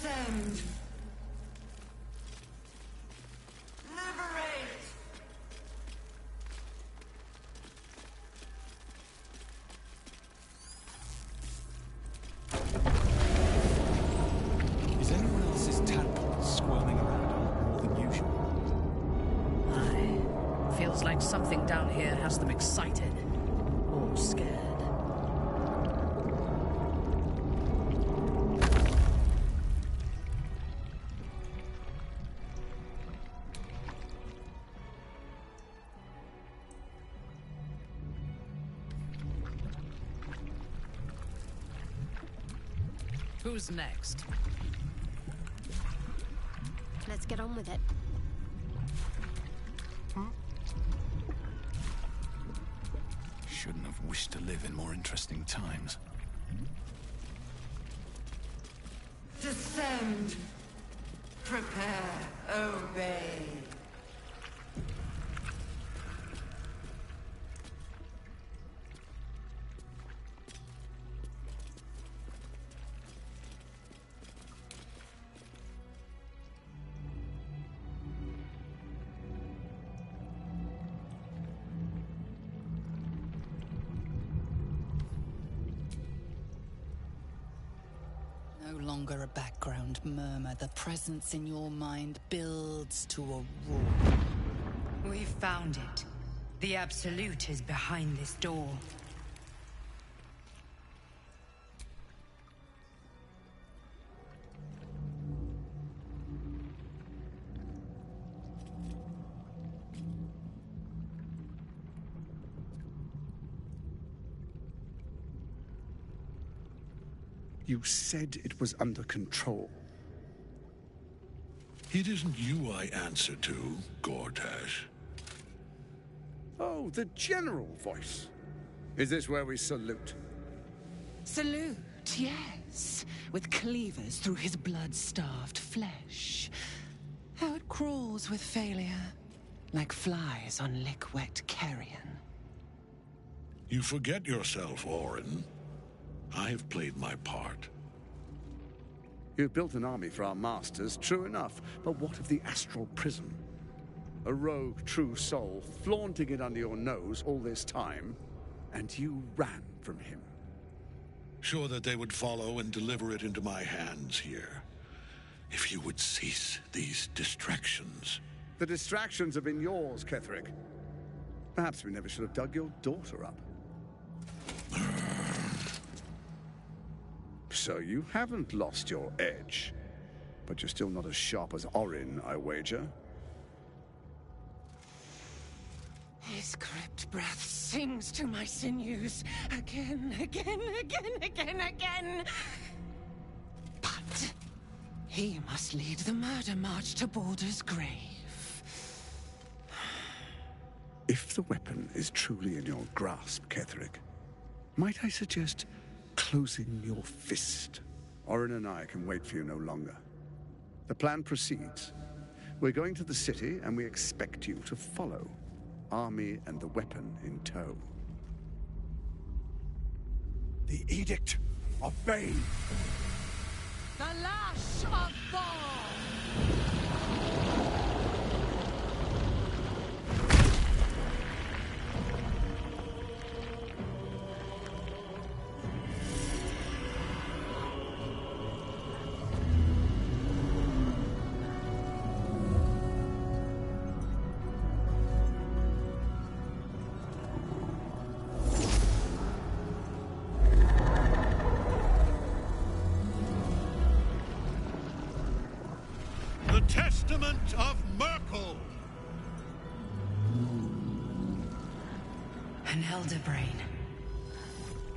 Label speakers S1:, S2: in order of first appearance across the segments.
S1: Descend. Liberate.
S2: Is anyone else's tadpole squirming around a lot more than usual?
S3: Aye. Feels like something down here has them excited. Or scared. Who's next?
S4: Let's get on with it.
S2: Shouldn't have wished to live in more interesting times.
S1: Descend. Prepare. Obey.
S5: No longer a background murmur. The presence in your mind builds to a roar.
S6: We've found it. The Absolute is behind this door.
S7: You said it was under control.
S8: It isn't you I answer to, Gortash.
S7: Oh, the general voice. Is this where we salute?
S5: Salute, yes. With cleavers through his blood-starved flesh. How it crawls with failure. Like flies on lick-wet carrion.
S8: You forget yourself, Orin. I have played my part.
S7: You've built an army for our masters, true enough. But what of the astral prison? A rogue true soul flaunting it under your nose all this time, and you ran from him.
S8: Sure that they would follow and deliver it into my hands here. If you would cease these distractions.
S7: The distractions have been yours, Ketherick. Perhaps we never should have dug your daughter up. So you haven't lost your edge. But you're still not as sharp as Orin, I wager.
S5: His crypt breath sings to my sinews. Again, again, again, again, again. But he must lead the murder march to Baldur's grave.
S7: If the weapon is truly in your grasp, Ketherick, might I suggest closing your fist? Orin and I can wait for you no longer. The plan proceeds. We're going to the city, and we expect you to follow. Army and the weapon in tow.
S2: The Edict of Bane!
S5: The Lash of Thorn!
S8: The Testament of Merkel!
S6: An elder brain.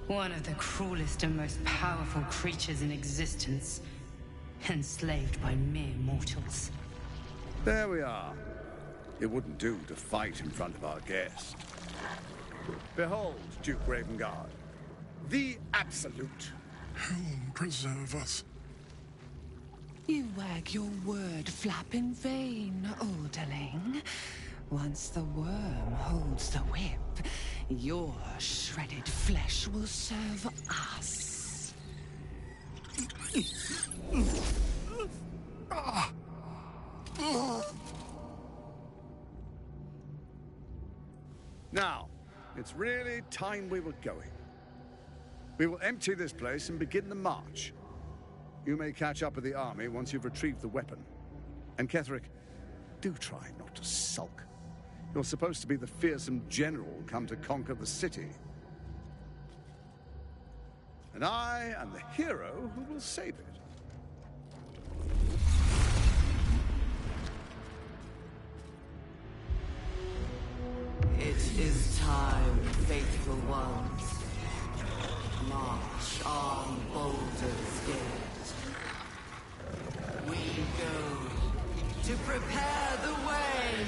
S6: One of the cruelest and most powerful creatures in existence. Enslaved by mere mortals.
S7: There we are. It wouldn't do to fight in front of our guest. Behold, Duke Ravengard, the Absolute.
S8: Whom preserve us?
S5: You wag your word flap in vain, olderling. Once the worm holds the whip, your shredded flesh will serve us.
S7: Now, it's really time we were going. We will empty this place and begin the march. You may catch up with the army once you've retrieved the weapon. And Ketherick, do try not to sulk. You're supposed to be the fearsome general come to conquer the city. And I am the hero who will save it.
S1: It is time, faithful ones. March on Baldur's Gate. We go to prepare the way.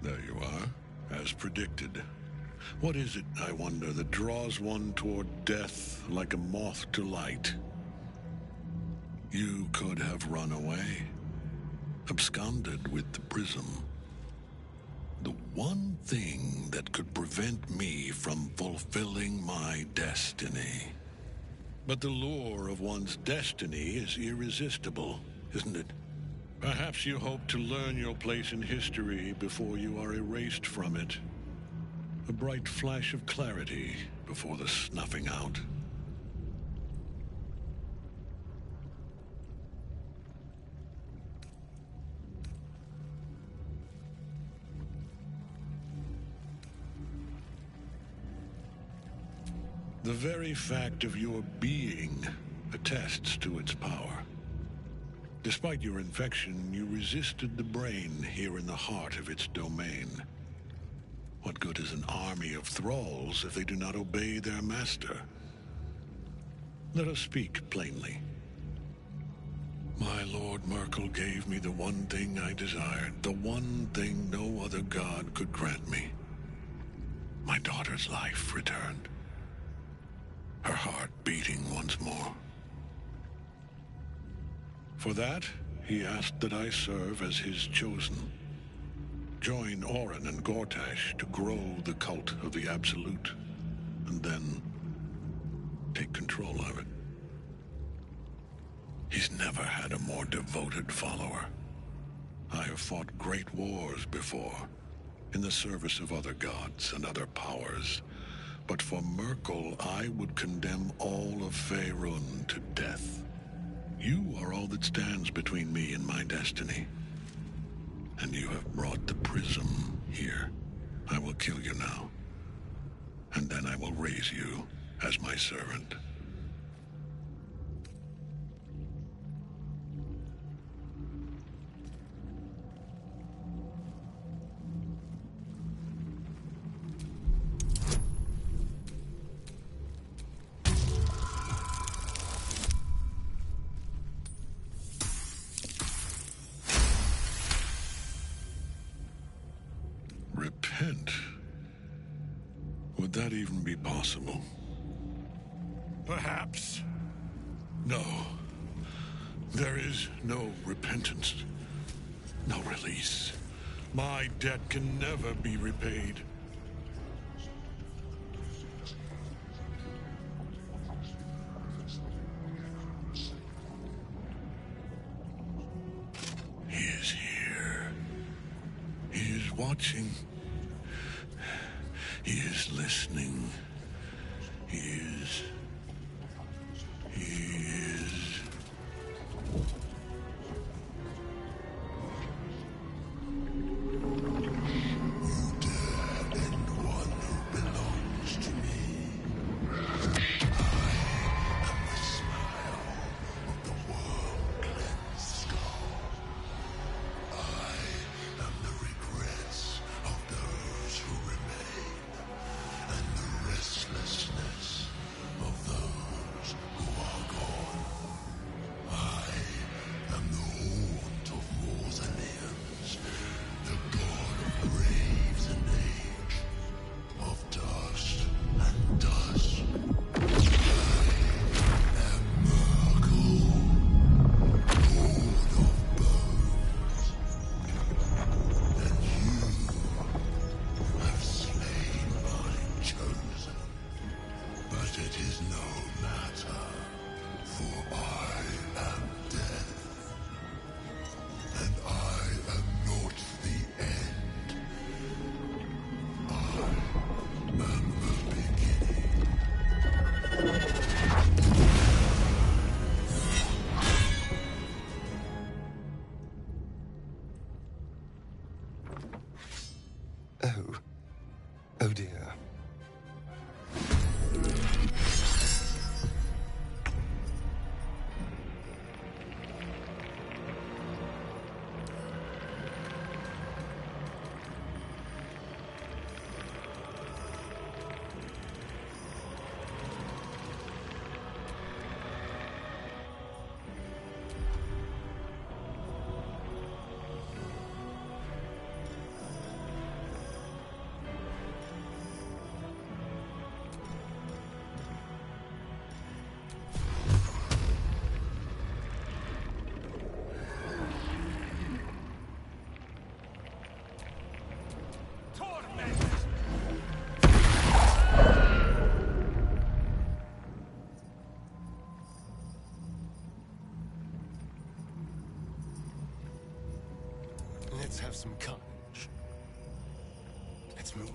S8: There you are, as predicted. What is it, I wonder, that draws one toward death like a moth to light? You could have run away, absconded with the prism. The one thing that could prevent me from fulfilling my destiny. But the lure of one's destiny is irresistible, isn't it? Perhaps you hope to learn your place in history before you are erased from it. A bright flash of clarity before the snuffing out. The very fact of your being attests to its power. Despite your infection, you resisted the brain here in the heart of its domain. What good is an army of thralls if they do not obey their master? Let us speak plainly. My Lord Merkel gave me the one thing I desired, the one thing no other god could grant me. My daughter's life returned. Her heart beating once more. For that, he asked that I serve as his chosen. Join Orin and Gortash to grow the cult of the Absolute, and then take control of it. He's never had a more devoted follower. I have fought great wars before, in the service of other gods and other powers, but for Merkel, I would condemn all of Faerun to death. You are all that stands between me and my destiny. And you have brought the prism here. I will kill you now. And then I will raise you as my servant. Repent? Would that even be possible? Perhaps. No. There is no repentance. No release. My debt can never be repaid. He is here. He is watching. watching. He is listening. He is...
S9: Oh dear.
S10: Let's have some courage. Let's move.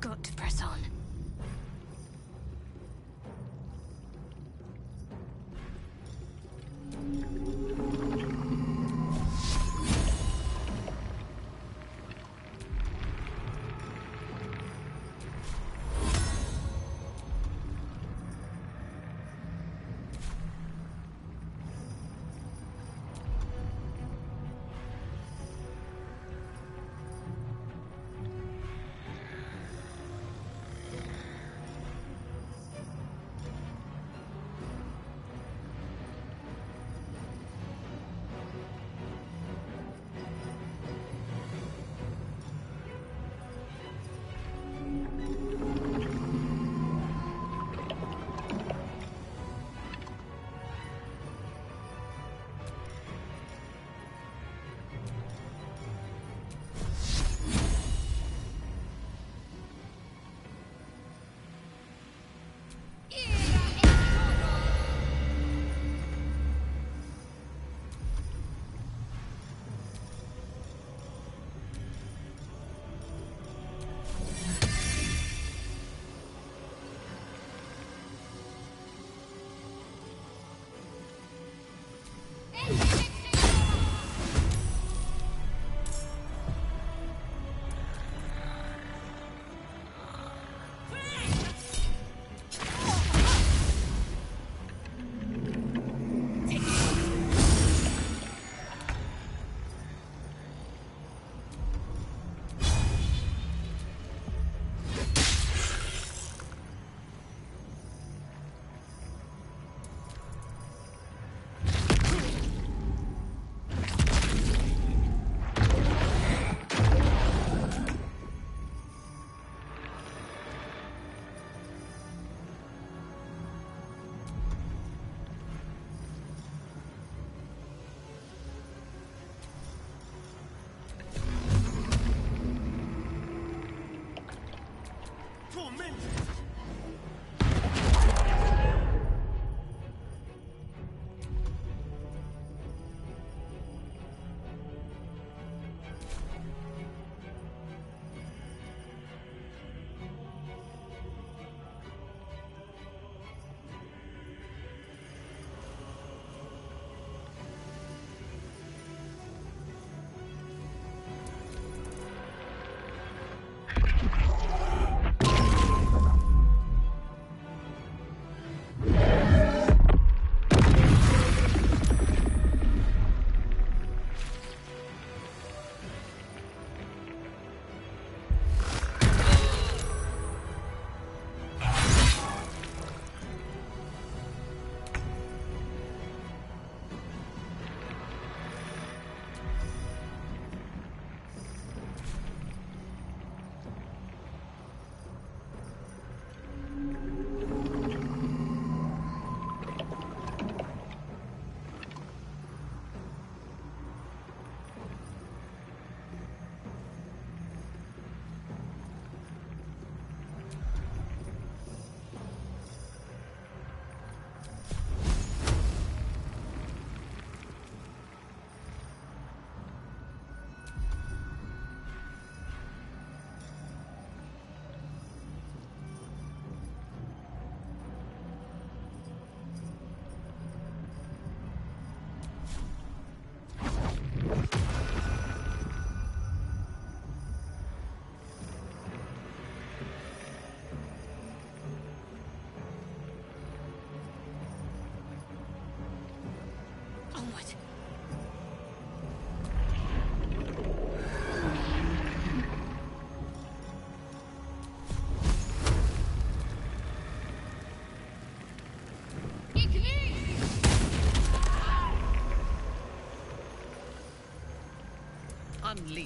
S4: Got to press on.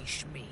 S3: unleash me.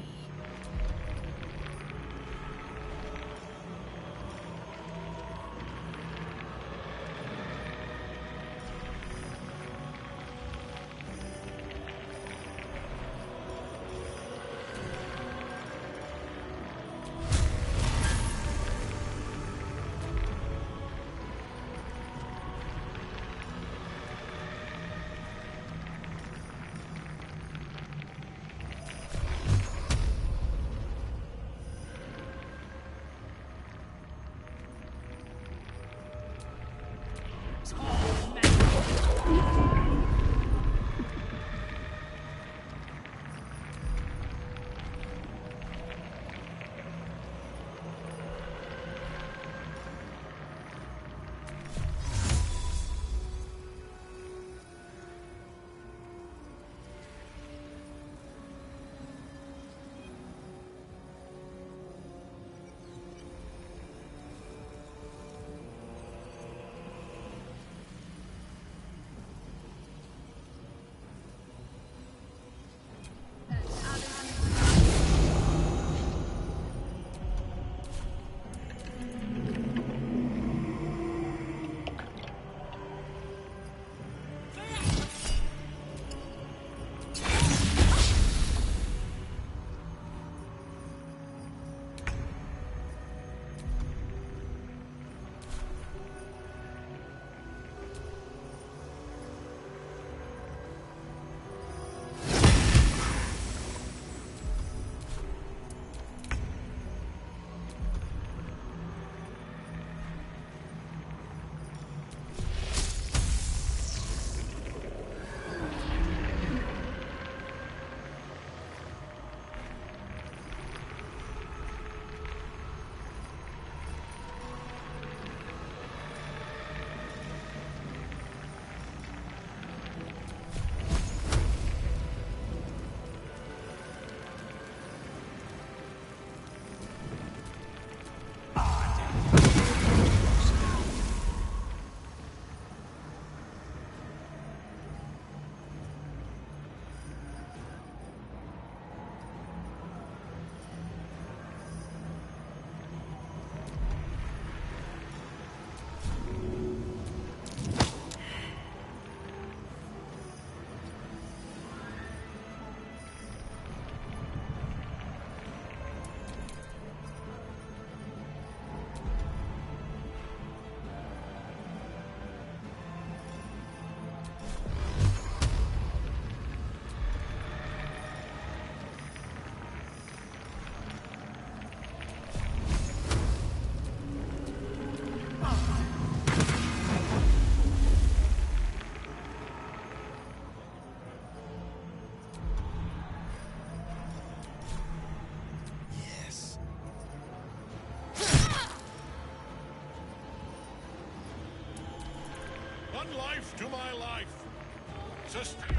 S8: One life to my life. Sustain.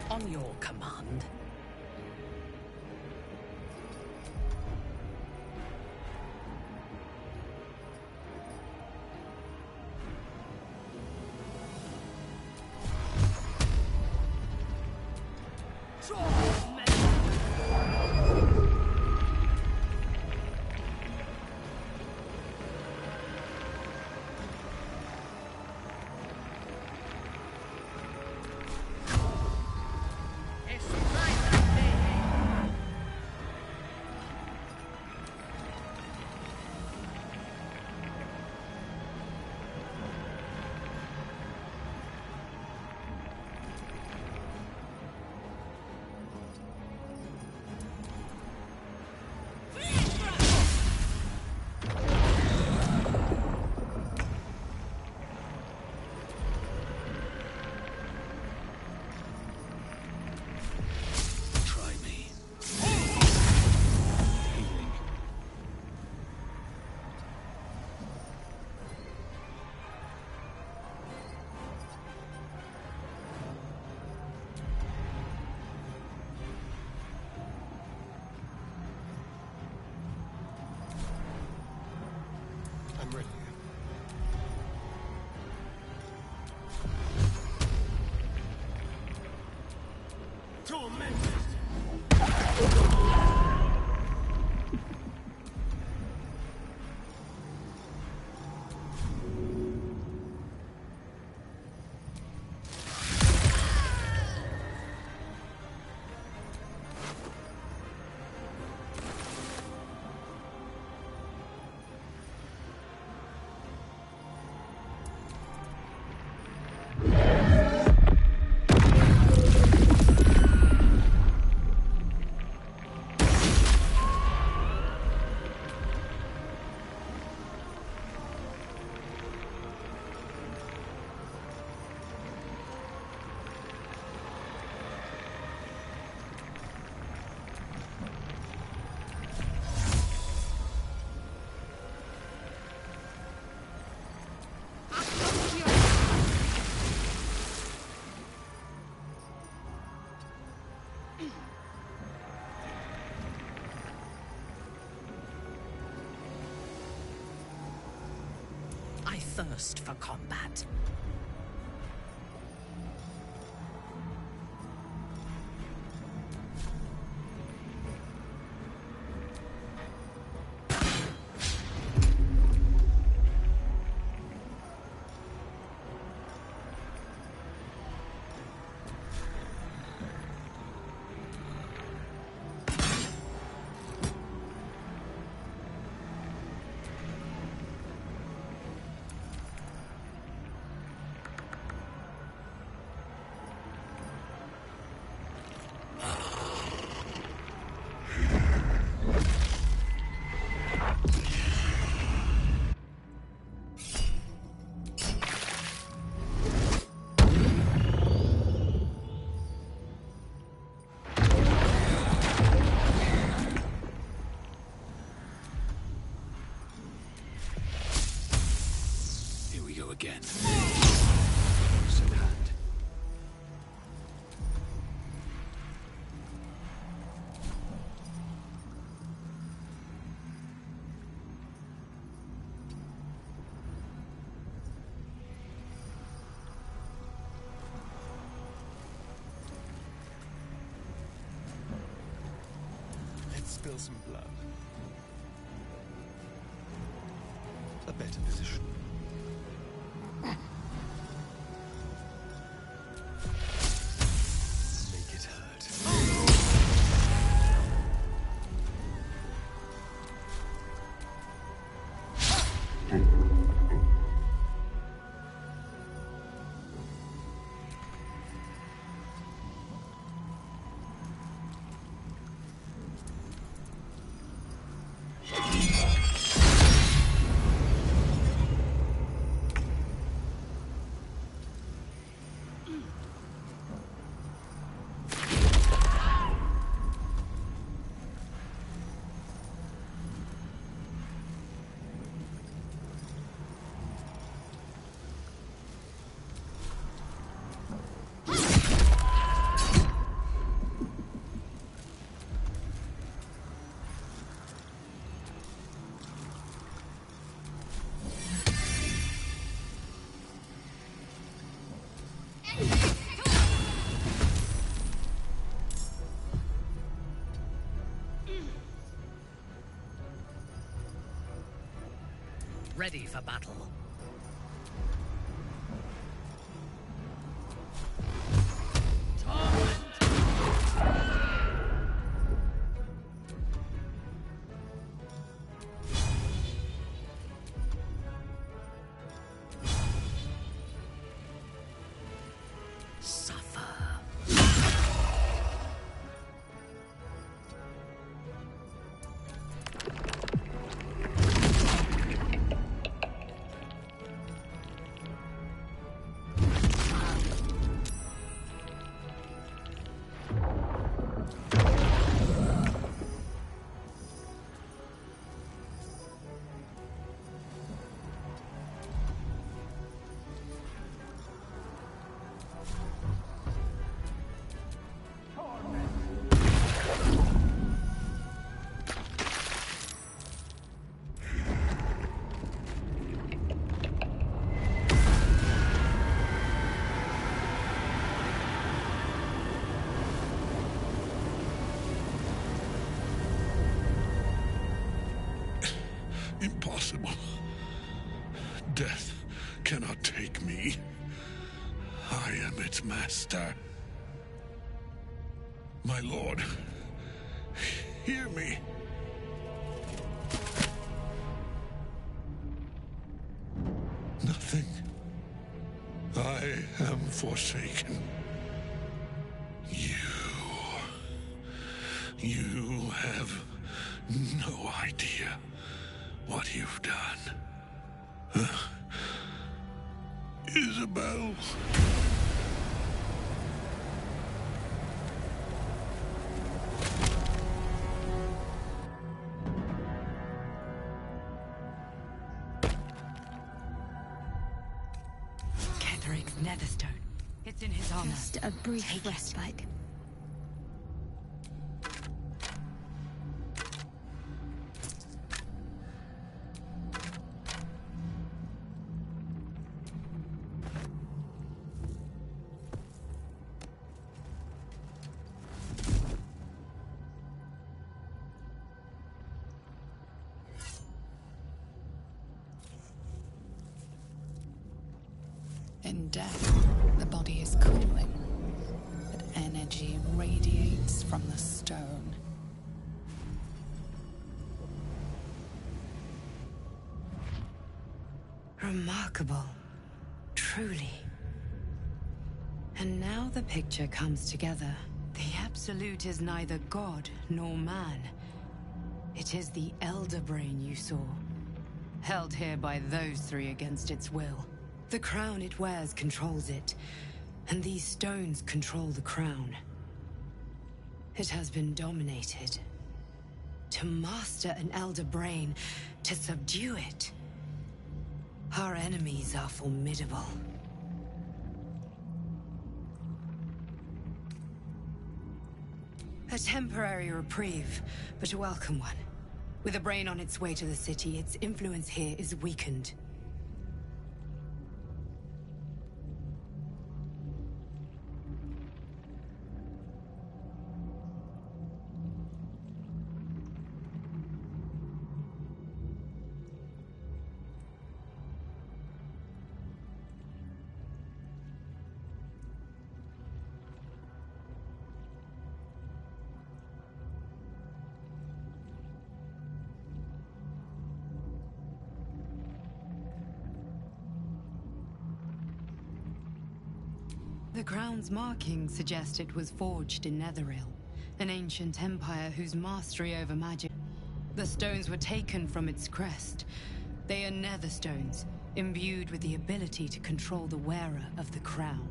S3: On your command.
S10: I'm ready. Tormented!
S3: I thirst for combat.
S2: Again. Close at hand.
S10: Let's spill some blood. A better position. Make it hurt.
S3: Ready for battle. Suffer.
S8: Impossible. Death cannot take me. I am its master. My lord, hear me. Nothing. I am forsaken. You have no idea what you've done. Isabel.
S6: Ketheric's Netherstone. It's in his armor.
S4: Just a brief
S6: Take it.
S4: respite.
S5: In death, the body is cooling, but energy radiates from the stone.
S6: Remarkable. Truly. And now the picture comes together. The Absolute is neither god nor man. It is the Elder Brain you saw, held here by those three against its will. The crown it wears controls it, and these stones control the crown. It has been dominated. To master an Elder Brain, to subdue it. Our enemies are formidable. A temporary reprieve, but a welcome one. With a brain on its way to the city, its influence here is weakened. The crown's markings suggest it was forged in Netheril, an ancient empire whose mastery over magic. The stones were taken from its crest. They are Netherstones, imbued with the ability to control the wearer of the crown.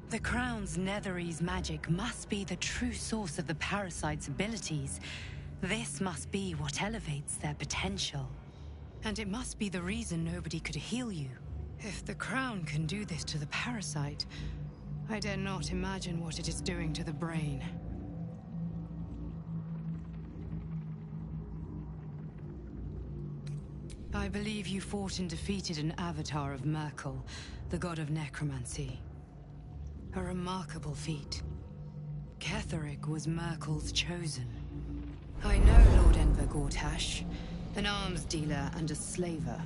S6: The crown's Netherese magic must be the true source of the parasite's abilities. This must be what elevates their potential. And it must be the reason nobody could heal you. If the crown can do this to the parasite, I dare not imagine what it is doing to the brain. I believe you fought and defeated an avatar of Merkel, the god of necromancy. A remarkable feat. Ketheric was Merkel's chosen. I know Lord Enver Gortash, an arms dealer and a slaver.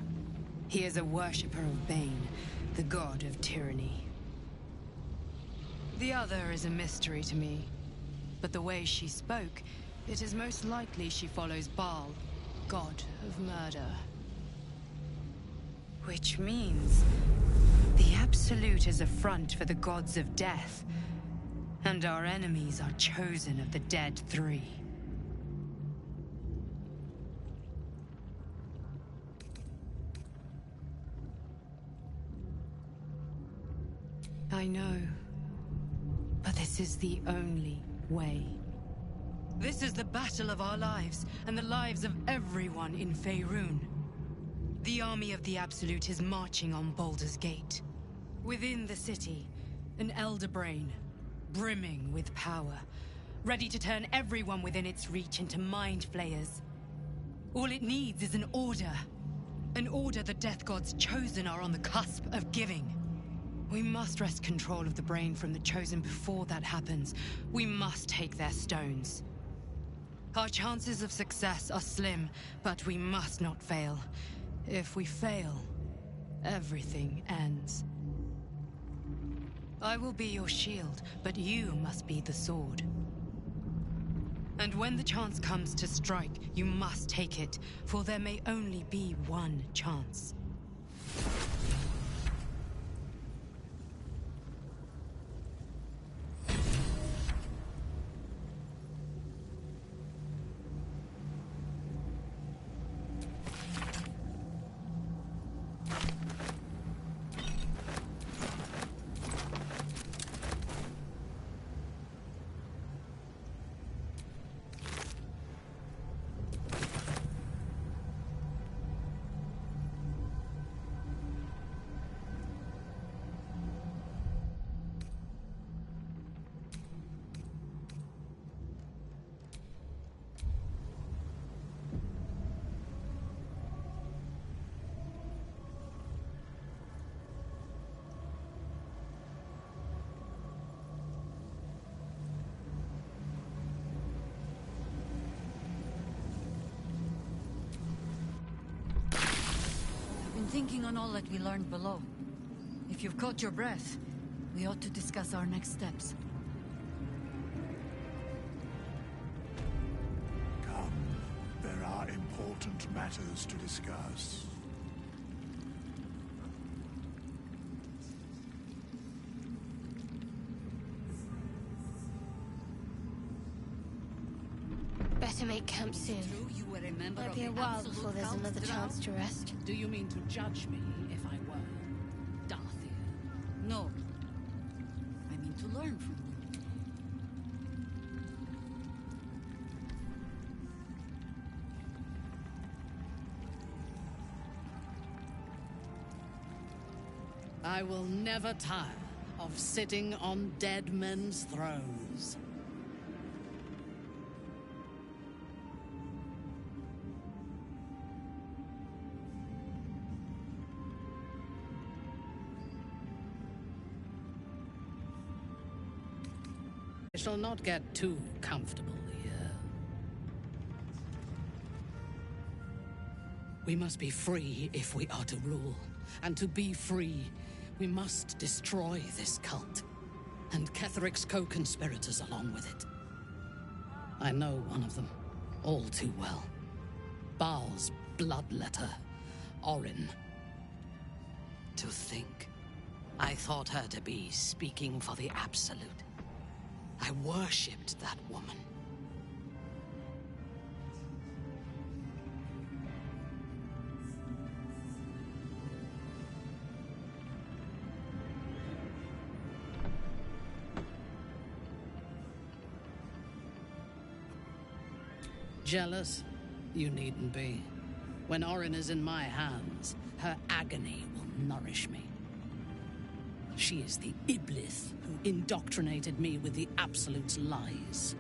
S6: He is a worshipper of Bane, the god of tyranny. The other is a mystery to me, but the way she spoke, it is most likely she follows Baal, god of murder. Which means the Absolute is a front for the gods of death, and our enemies are chosen of the dead three. I know. But this is the only way. This is the battle of our lives, and the lives of everyone in Faerun. The army of the Absolute is marching on Baldur's Gate. Within the city, an Elder Brain, brimming with power, ready to turn everyone within its reach into mind flayers. All it needs is an order the Death God's chosen are on the cusp of giving. We must wrest control of the brain from the Chosen before that happens. We must take their stones. Our chances of success are slim, but we must not fail. If we fail, everything ends. I will be your shield, but you must be the sword. And when the chance comes to strike, you must take it, for there may only be one chance.
S9: Thinking on all that we learned below. If you've caught your breath, we ought to discuss our next steps.
S10: Come. There are important matters to discuss.
S4: Better make camp soon. Might be a while before there's another chance to rest.
S3: Do you mean to judge me if I were Darthier?
S9: No. I mean to learn from you.
S3: I will never tire of sitting on dead men's thrones. I shall not get too comfortable here. We must be free if we are to rule. And to be free, we must destroy this cult. And Ketheric's co-conspirators along with it. I know one of them, all too well. Baal's bloodletter, Orin. To think, I thought her to be speaking for the Absolute. I worshipped that woman. Jealous? You needn't be. When Orin is in my hands, her agony will nourish me. She is the Iblis who indoctrinated me with the Absolute's lies.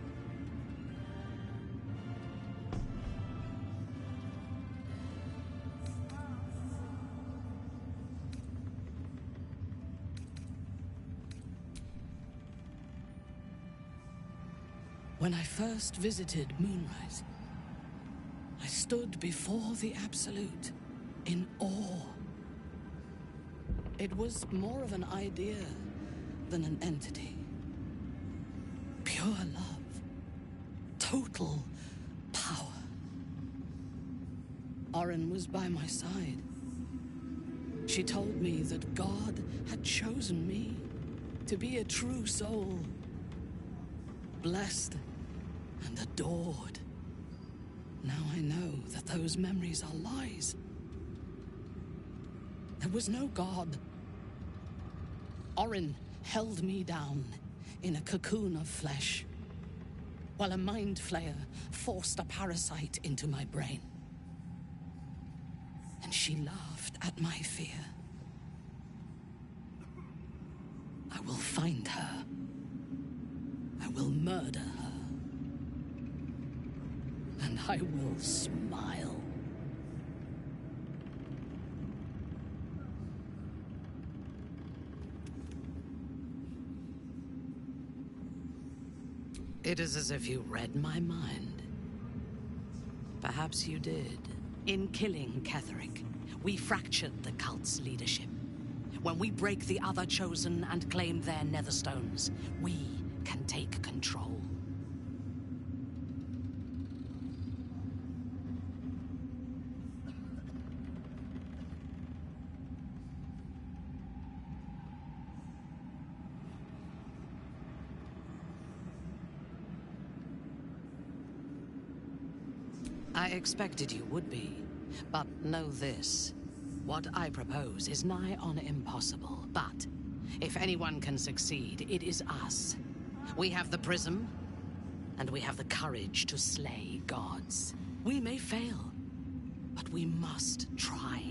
S3: When I first visited Moonrise, I stood before the Absolute in awe. It was more of an idea than an entity. Pure love. Total power. Orin was by my side. She told me that God had chosen me to be a true soul. Blessed and adored. Now I know that those memories are lies. There was no God. Orin held me down in a cocoon of flesh, while a mind flayer forced a parasite into my brain. And she laughed at my fear. I will find her. I will murder her. And I will smile. It is as if you read my mind. Perhaps you did. In killing Ketheric, we fractured the cult's leadership. When we break the other Chosen and claim their Netherstones, we can take control. I expected you would be, but know this. What I propose is nigh on impossible, but if anyone can succeed, it is us. We have the prism, and we have the courage to slay gods. We may fail, but we must try.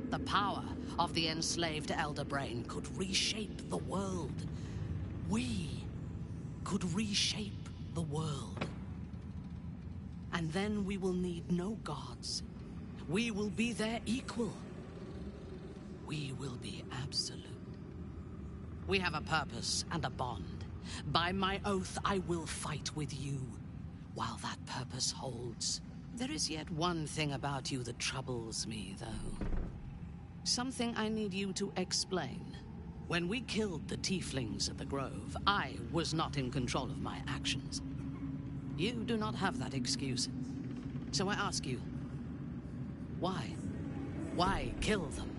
S3: The power of the enslaved Elder Brain could reshape the world. We could reshape the world. And then we will need no gods. We will be their equal. We will be absolute. We have a purpose and a bond. By my oath, I will fight with you while that purpose holds. There is yet one thing about you that troubles me, though. Something I need you to explain. When we killed the tieflings at the Grove, I was not in control of my actions. You do not have that excuse. So I ask you, why? Why kill them?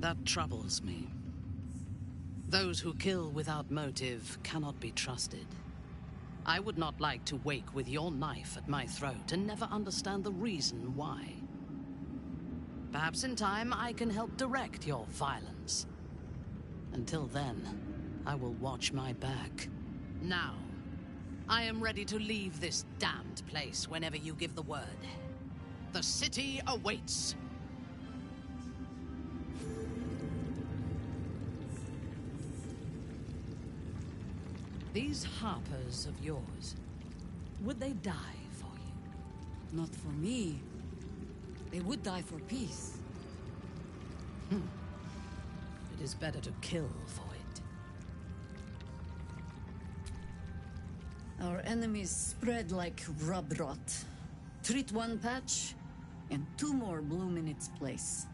S3: That troubles me. Those who kill without motive cannot be trusted. I would not like to wake with your knife at my throat and never understand the reason why. Perhaps in time I can help direct your violence. Until then, I will watch my back. Now, I am ready to leave this damned place whenever you give the word. The city awaits. These harpers of yours, would they die for you?
S9: Not for me. They would die for peace.
S3: It is better to kill for it.
S9: Our enemies spread like rub rot. Treat one patch, and two more bloom in its place.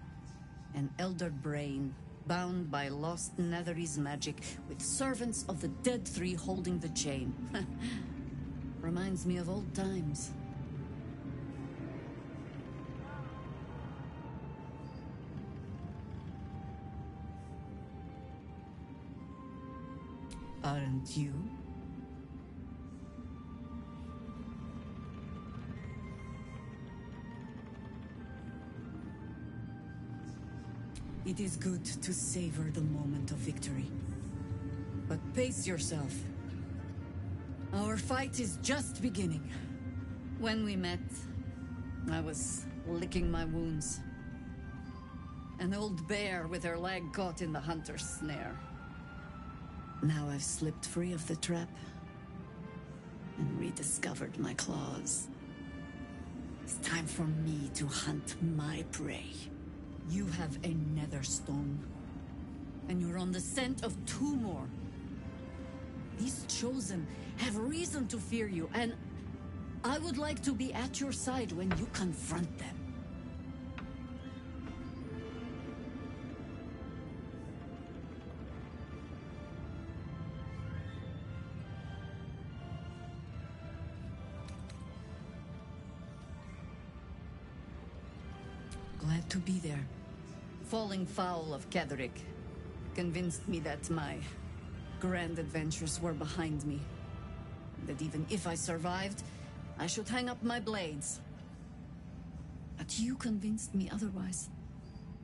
S9: An elder brain, bound by lost Netherese magic, with servants of the Dead Three holding the chain. Reminds me of old times. Aren't you? It is good to savor the moment of victory. But pace yourself. Our fight is just beginning. When we met, I was licking my wounds. An old bear with her leg caught in the hunter's snare. Now I've slipped free of the trap and rediscovered my claws. It's time for me to hunt my prey. You have a Netherstone, and you're on the scent of two more. These Chosen have reason to fear you, and I would like to be at your side when you confront them. Glad to be there. Falling foul of Ketheric convinced me that my grand adventures were behind me. That even if I survived, I should hang up my blades. But you convinced me otherwise.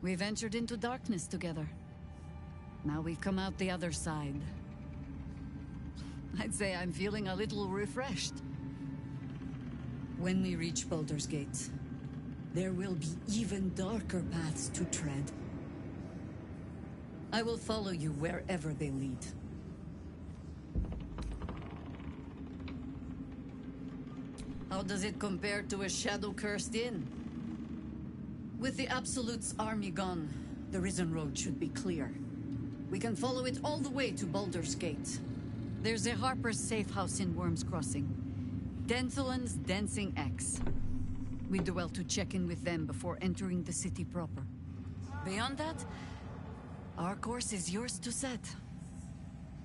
S9: We ventured into darkness together. Now we've come out the other side. I'd say I'm feeling a little refreshed. When we reach Baldur's Gate, there will be even darker paths to tread. I will follow you wherever they lead. How does it compare to a shadow-cursed inn? With the Absolute's army gone, the Risen Road should be clear. We can follow it all the way to Baldur's Gate. There's a Harper's safe house in Worm's Crossing. Denthelin's Dancing X. We do well to check in with them before entering the city proper. Beyond that, our course is yours to set.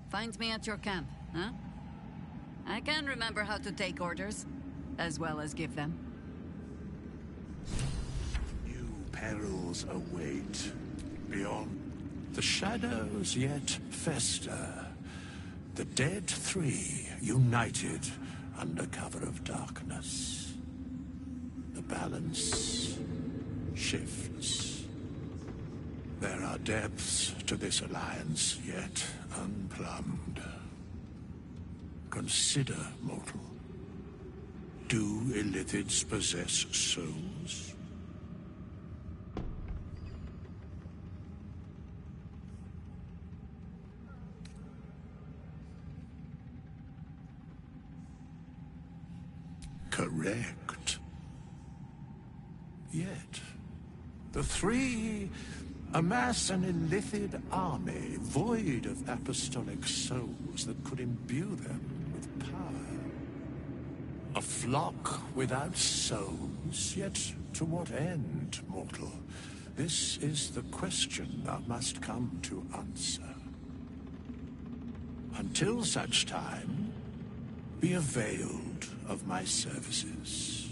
S9: Find me at your camp, huh? I can remember how to take orders, as well as give them.
S10: New perils await. Beyond
S11: the shadows yet fester. The dead three united under cover of darkness. The balance shifts. There are depths to this alliance yet unplumbed. Consider, mortal. Do illithids possess souls? Correct. Yet, the three amass an illithid army void of apostolic souls that could imbue them with power. A flock without souls, yet to what end, mortal? This is the question thou must come to answer. Until such time, be availed of my services.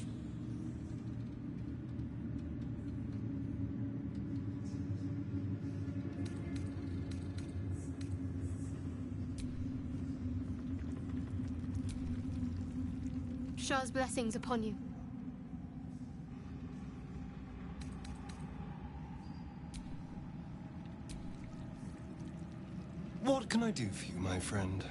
S4: Shah's blessings upon you.
S12: What can I do for you, my friend?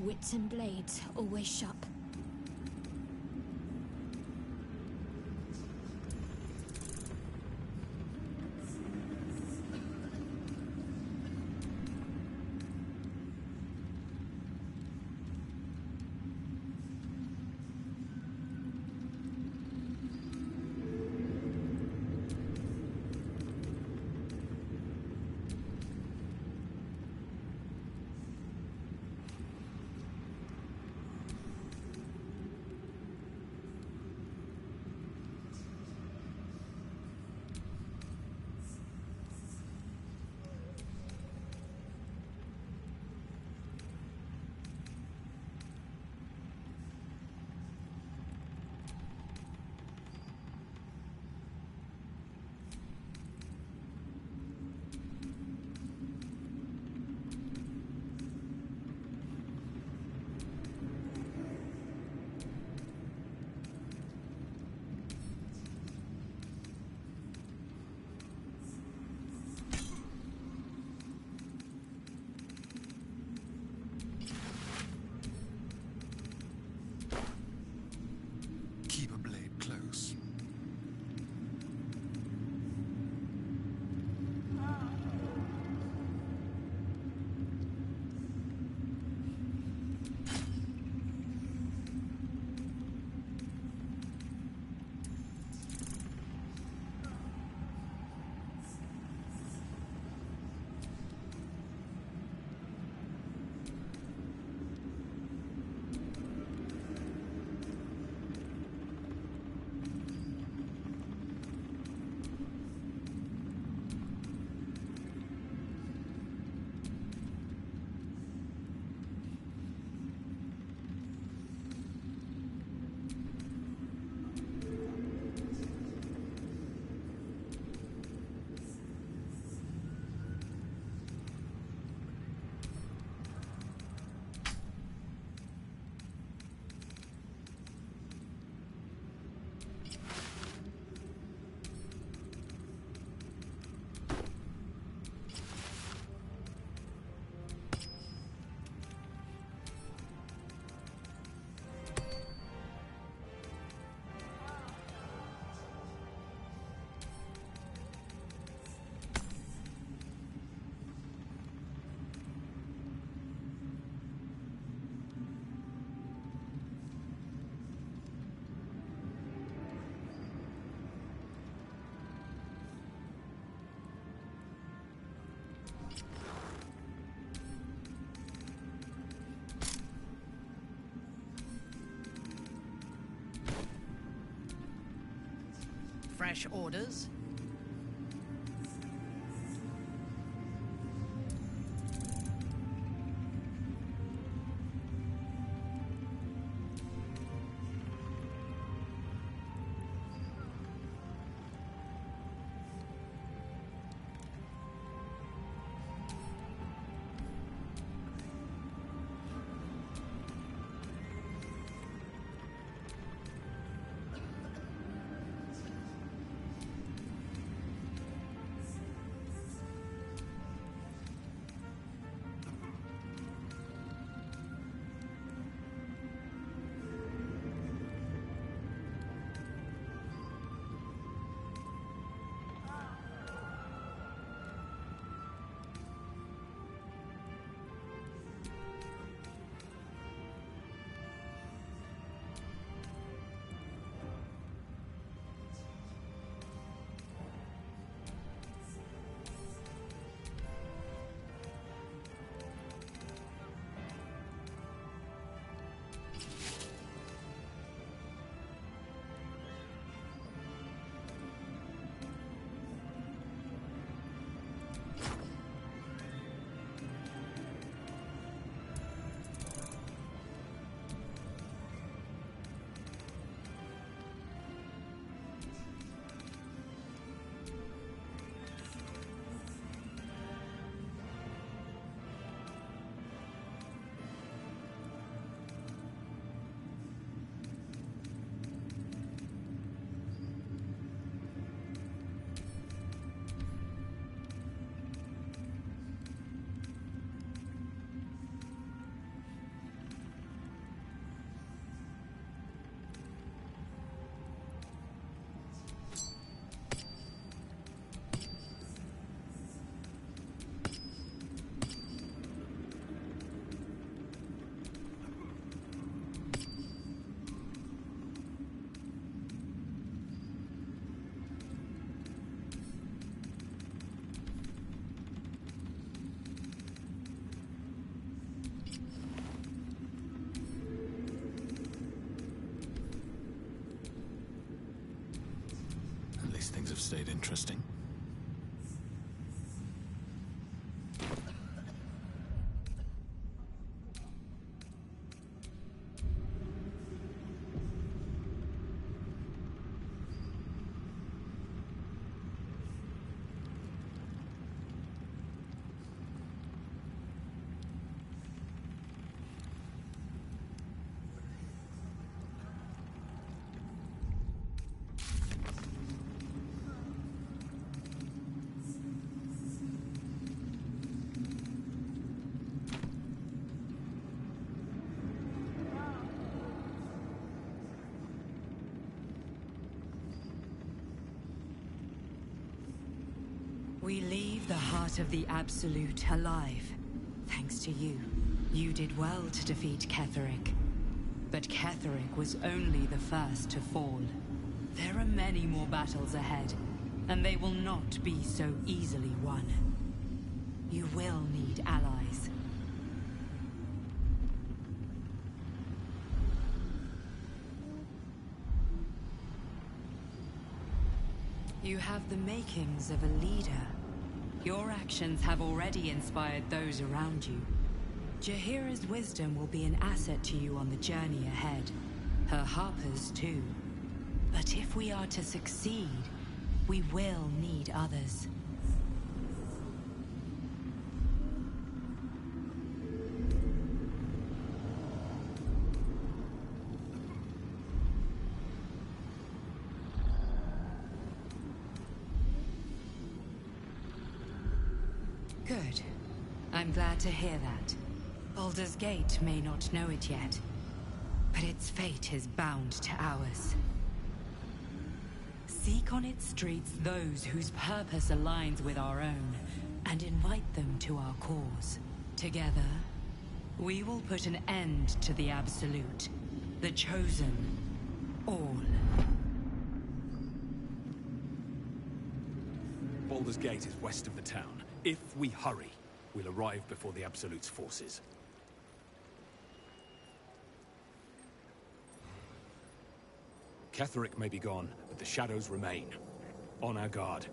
S4: Wits and blades, always sharp.
S12: Keep a blade close.
S3: Fresh orders?
S2: Could have stayed interesting.
S6: We leave the heart of the Absolute alive. Thanks to you. You did well to defeat Ketheric. But Ketheric was only the first to fall. There are many more battles ahead, and they will not be so easily won. You will need allies. You have the makings of a leader. Your actions have already inspired those around you. Jaheira's wisdom will be an asset to you on the journey ahead. Her harpers too. But if we are to succeed, we will need others. Good. I'm glad to hear that. Baldur's Gate may not know it yet, but its fate is bound to ours. Seek on its streets those whose purpose aligns with our own, and invite them to our cause. Together, we will put an end to the Absolute, the Chosen, all.
S2: Baldur's Gate is west of the town. If we hurry, we'll arrive before the Absolute's forces. Ketheric may be gone, but the shadows remain. On our guard.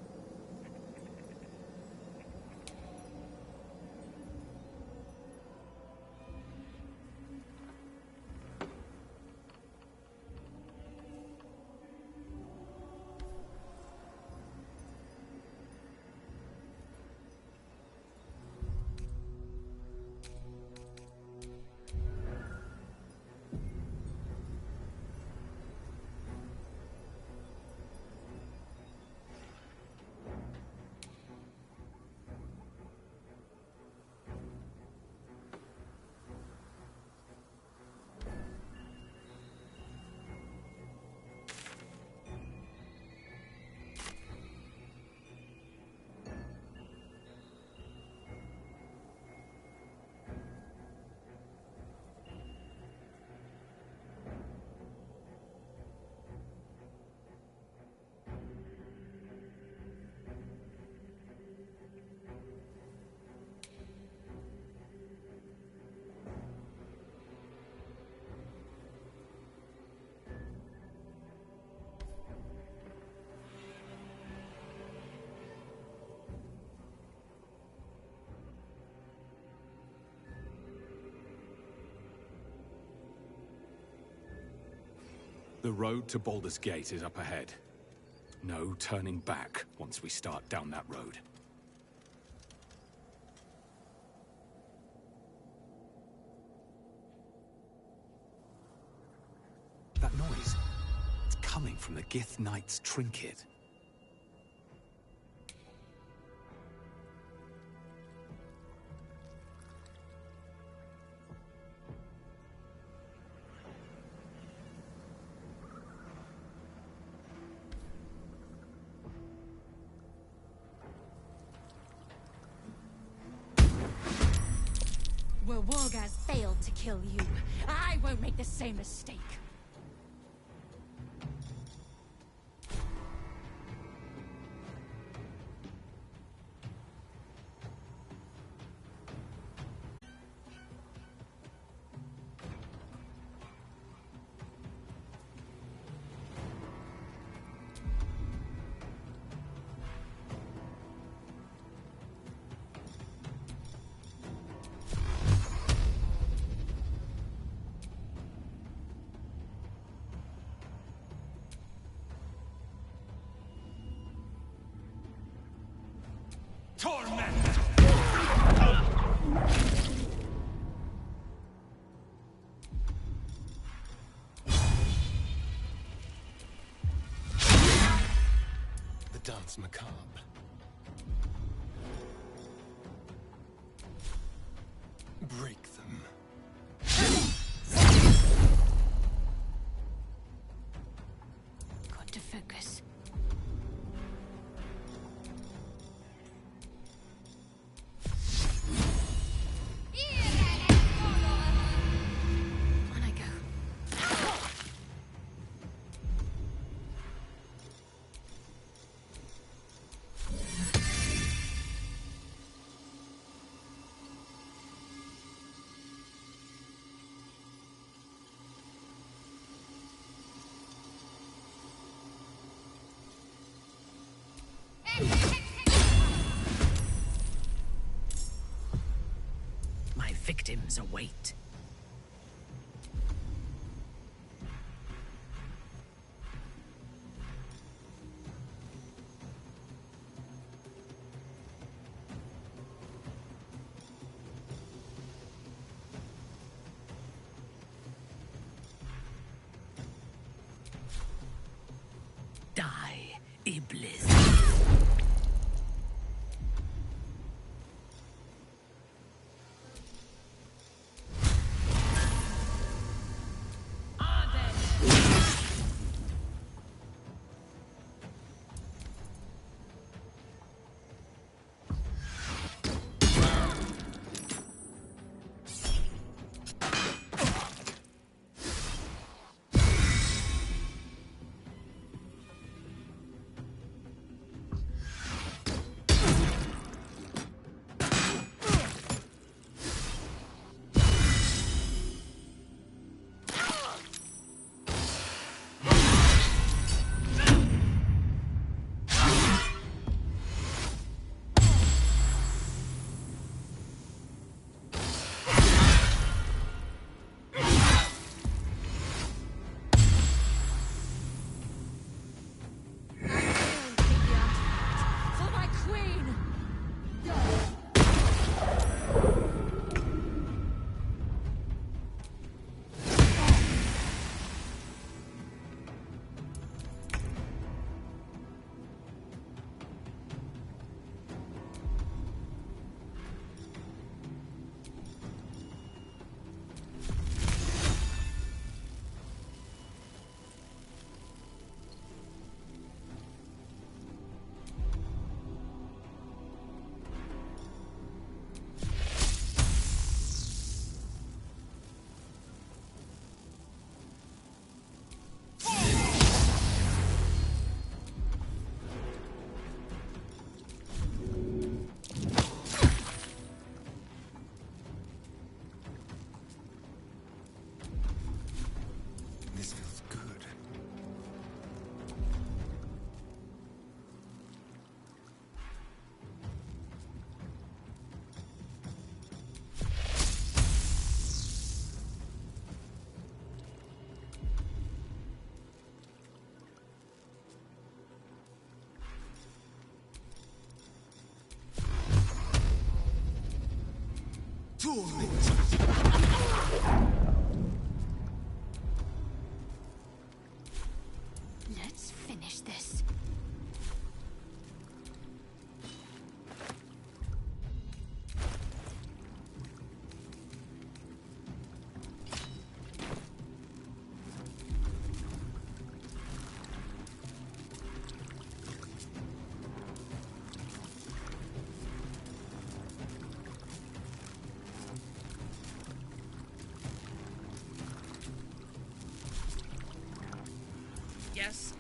S2: The road to Baldur's Gate is up ahead. No turning back once we start down that road. That noise, it's coming from the Gith Knight's trinket.
S13: Where Wargaz failed to kill you, I won't make the same mistake.
S14: dance macabre. Break them.
S4: Got to focus. On I go.
S3: My victims await. Die, Iblis.
S13: For my queen!
S14: This feels good.
S4: Let's finish this.
S3: Yes?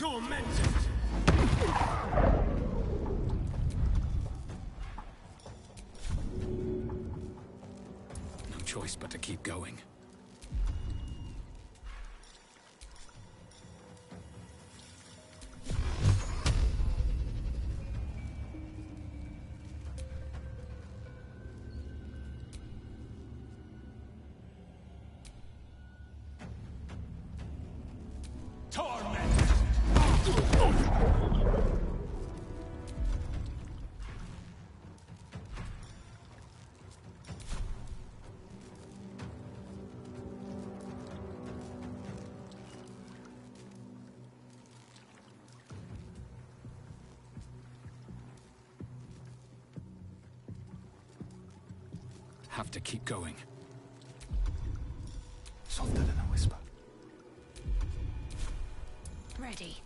S14: Tormented!
S2: No choice but to keep going. Have to keep going.
S14: Softer than a whisper.
S4: Ready.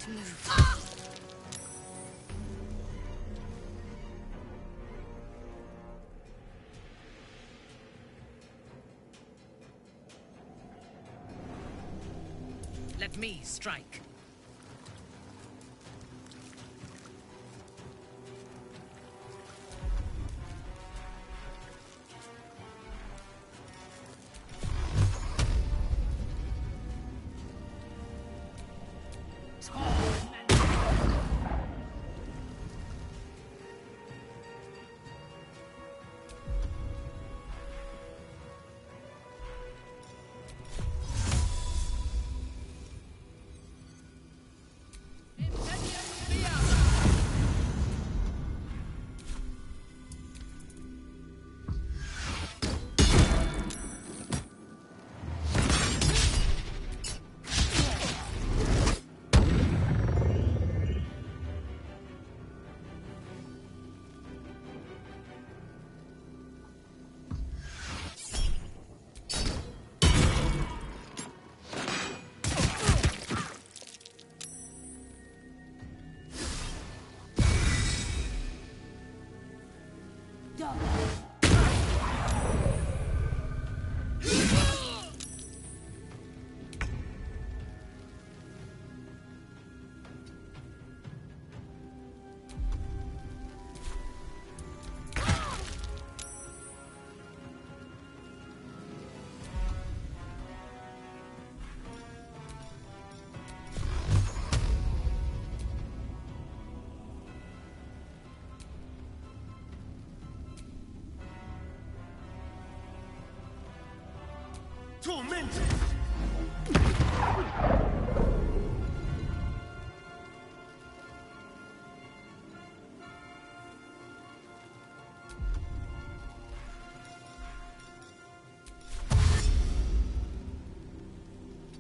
S4: To move.
S3: Let me strike.
S14: Tormented!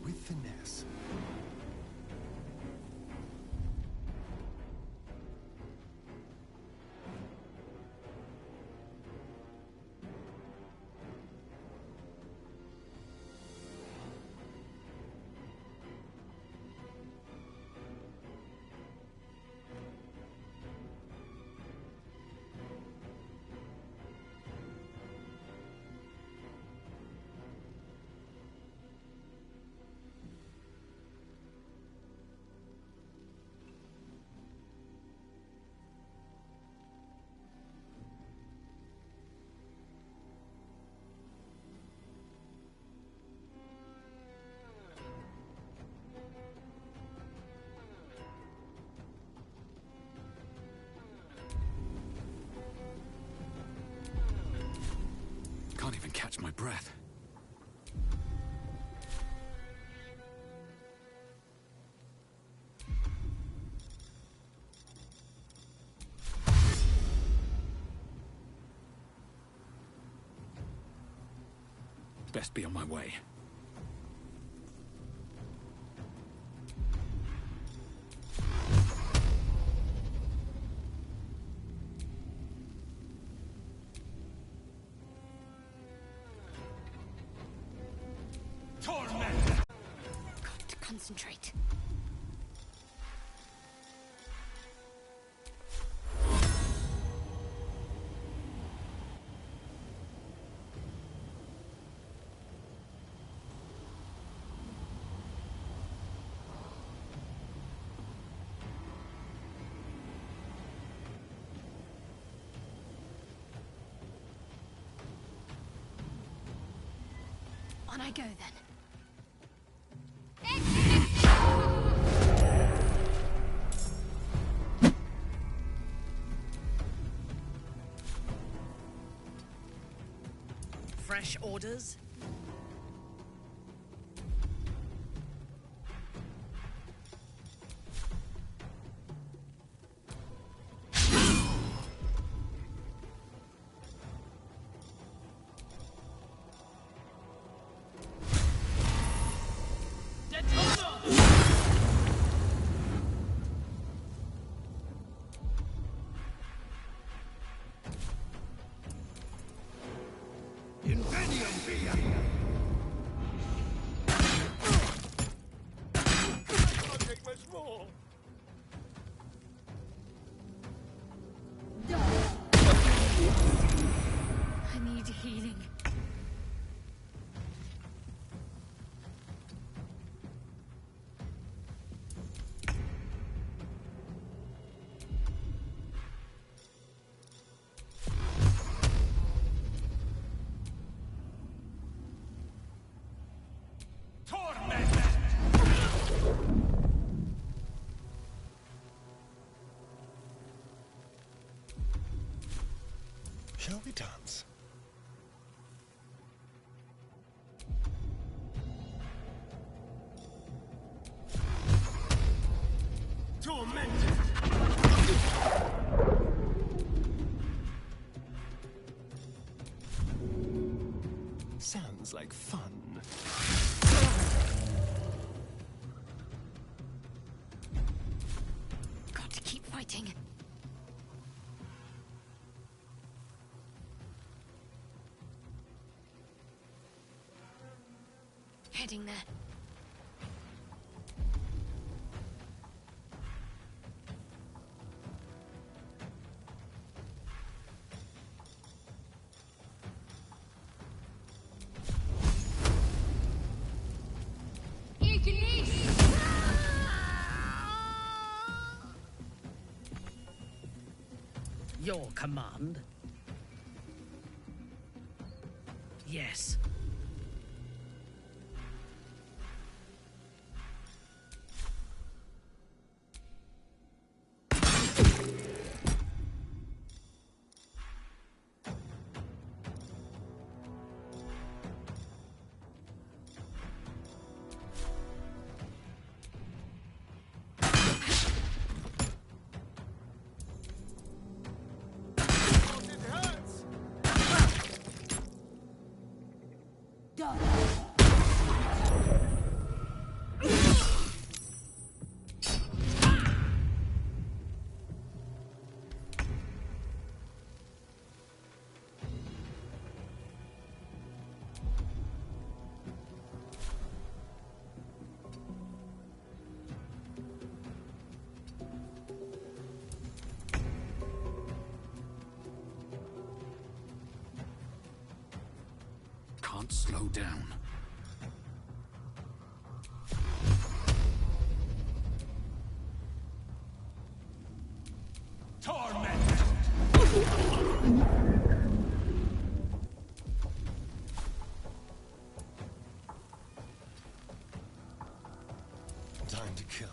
S12: With finesse.
S2: catch my breath. Best be on my way.
S4: Got to concentrate. On I go then.
S3: Fresh orders?
S4: I need healing.
S14: Shall we dance?
S15: Tormented!
S14: Sounds like fun.
S4: Got to keep fighting. Heading there.
S3: Your command? Yes.
S2: Can't slow down.
S14: Time to kill.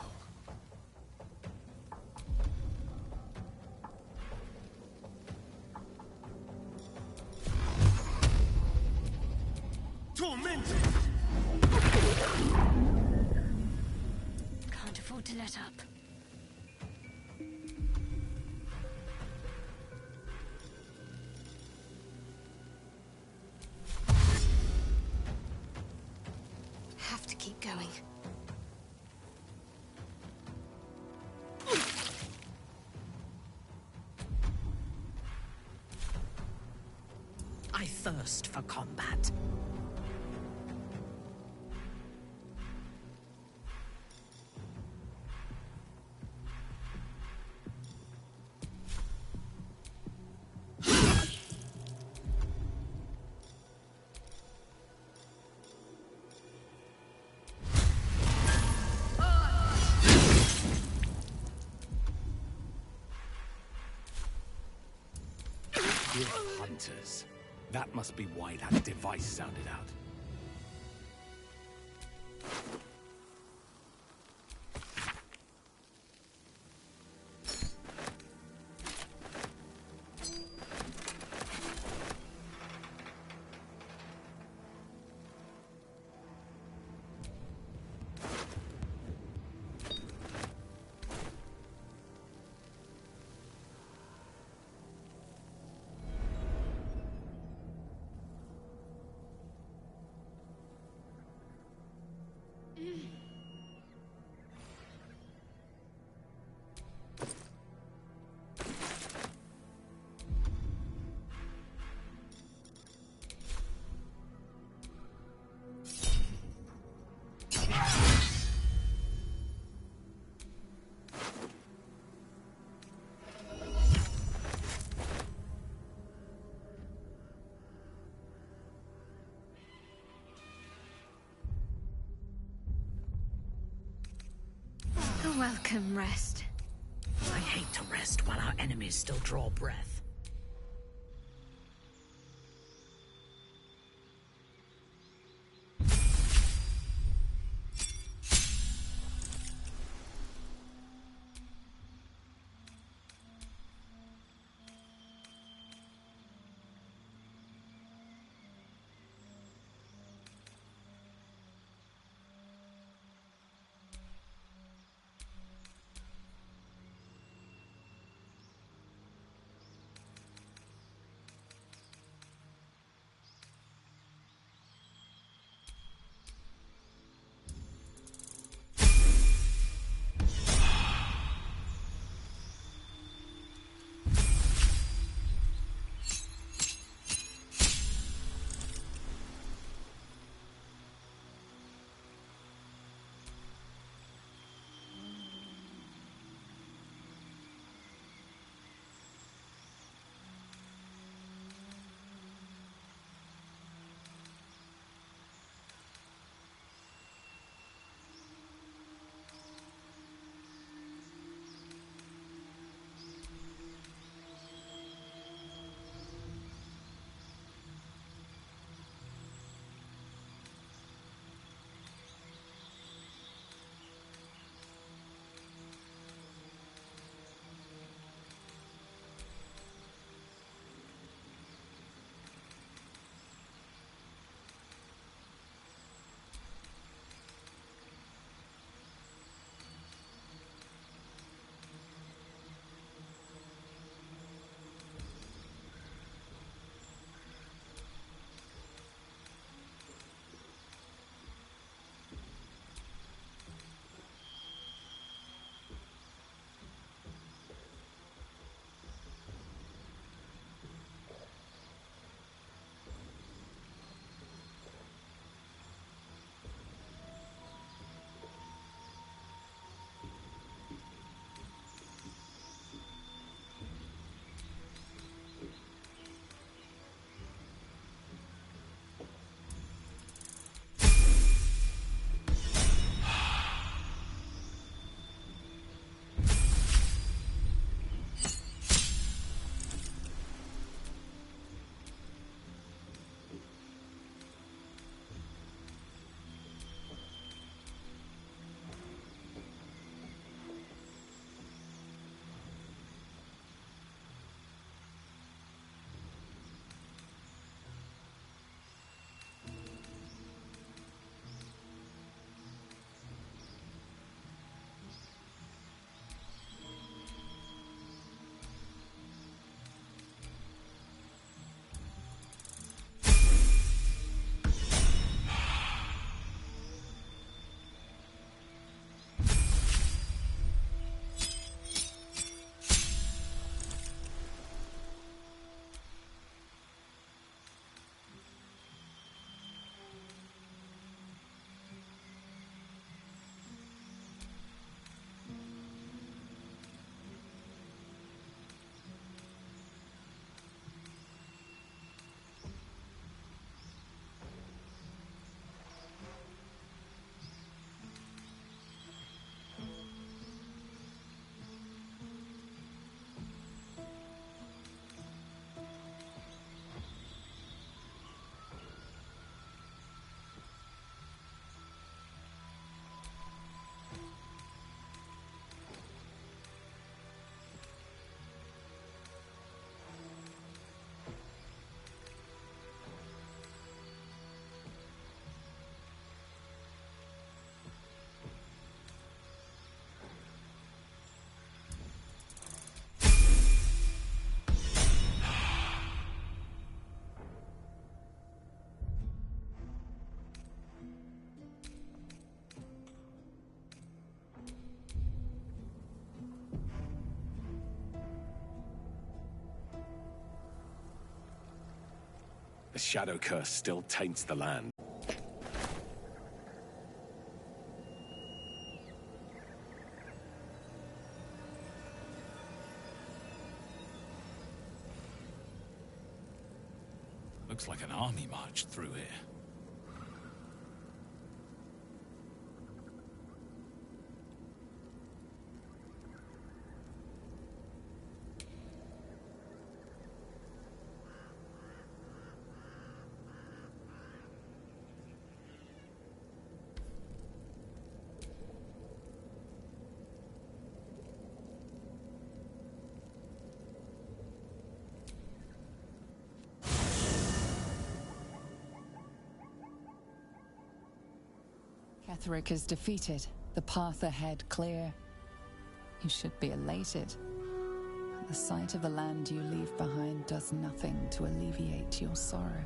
S4: set up. Have to keep going.
S3: I thirst for combat.
S2: We're hunters. That must be why that device sounded out.
S4: A welcome rest.
S3: I hate to rest while our enemies still draw breath.
S2: The shadow curse still taints the land. Looks like an army marched through here.
S16: Ketheric is defeated, the path ahead clear. You should be elated. But the sight of the land you leave behind does nothing to alleviate your sorrow.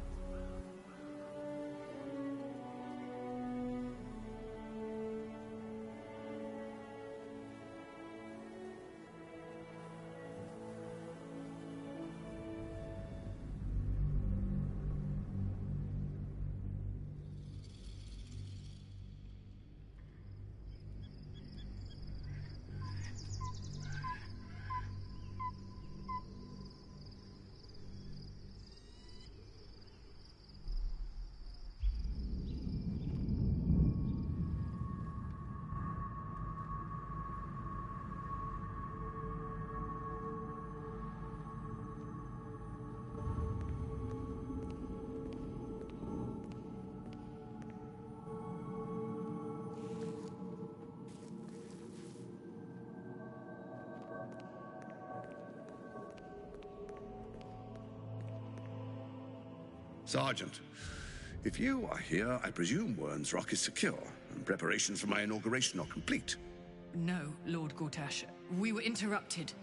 S7: Sergeant, if you are here, I presume Wern's Rock is secure, and preparations for my inauguration are complete.
S17: No, Lord Gortash. We were interrupted.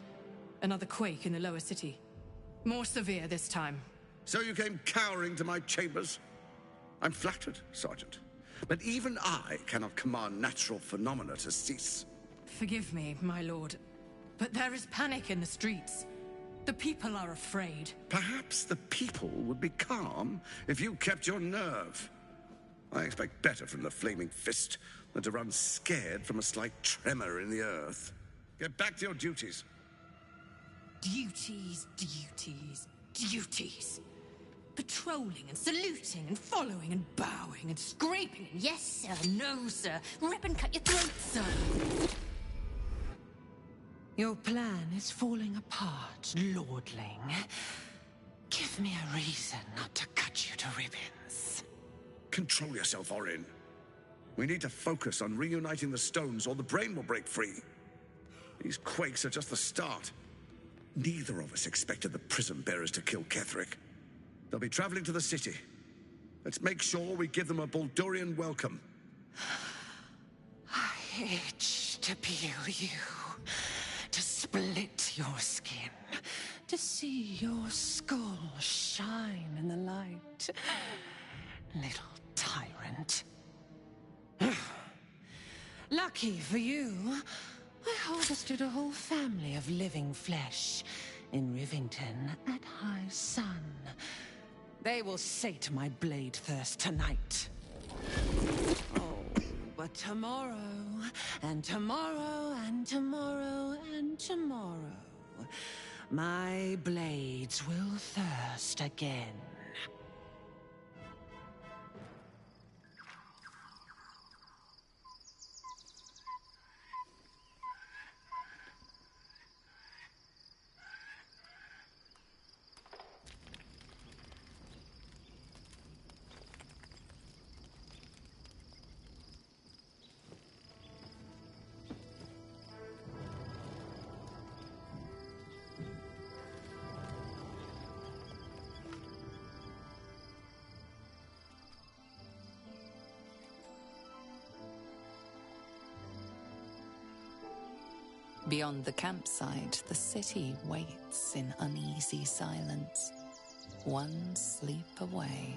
S17: Another quake in the lower city. More severe this time.
S7: So you came cowering to my chambers? I'm flattered, Sergeant. But even I cannot command natural phenomena to cease.
S17: Forgive me, my lord, but there is panic in the streets. The people are afraid.
S7: Perhaps the people would be calm if you kept your nerve. I expect better from the Flaming Fist than to run scared from a slight tremor in the earth. Get back to your duties.
S17: Duties, duties, duties. Patrolling and saluting and following and bowing and scraping and yes sir, no sir, rip and cut your throat, sir.
S5: Your plan is falling apart, lordling. Give me a reason not to cut you to ribbons.
S7: Control yourself, Orin. We need to focus on reuniting the stones or the brain will break free. These quakes are just the start. Neither of us expected the prison bearers to kill Ketheric. They'll be traveling to the city. Let's make sure we give them a Baldurian welcome.
S5: I itch to peel you, to split your skin, to see your skull shine in the light. Little tyrant. Lucky for you, I harvested a whole family of living flesh in Rivington at high sun. They will sate my blade thirst tonight. Oh, but tomorrow, and tomorrow, and tomorrow, and tomorrow, my blades will thirst again.
S16: Beyond the campsite, the city waits in uneasy silence, one sleep away.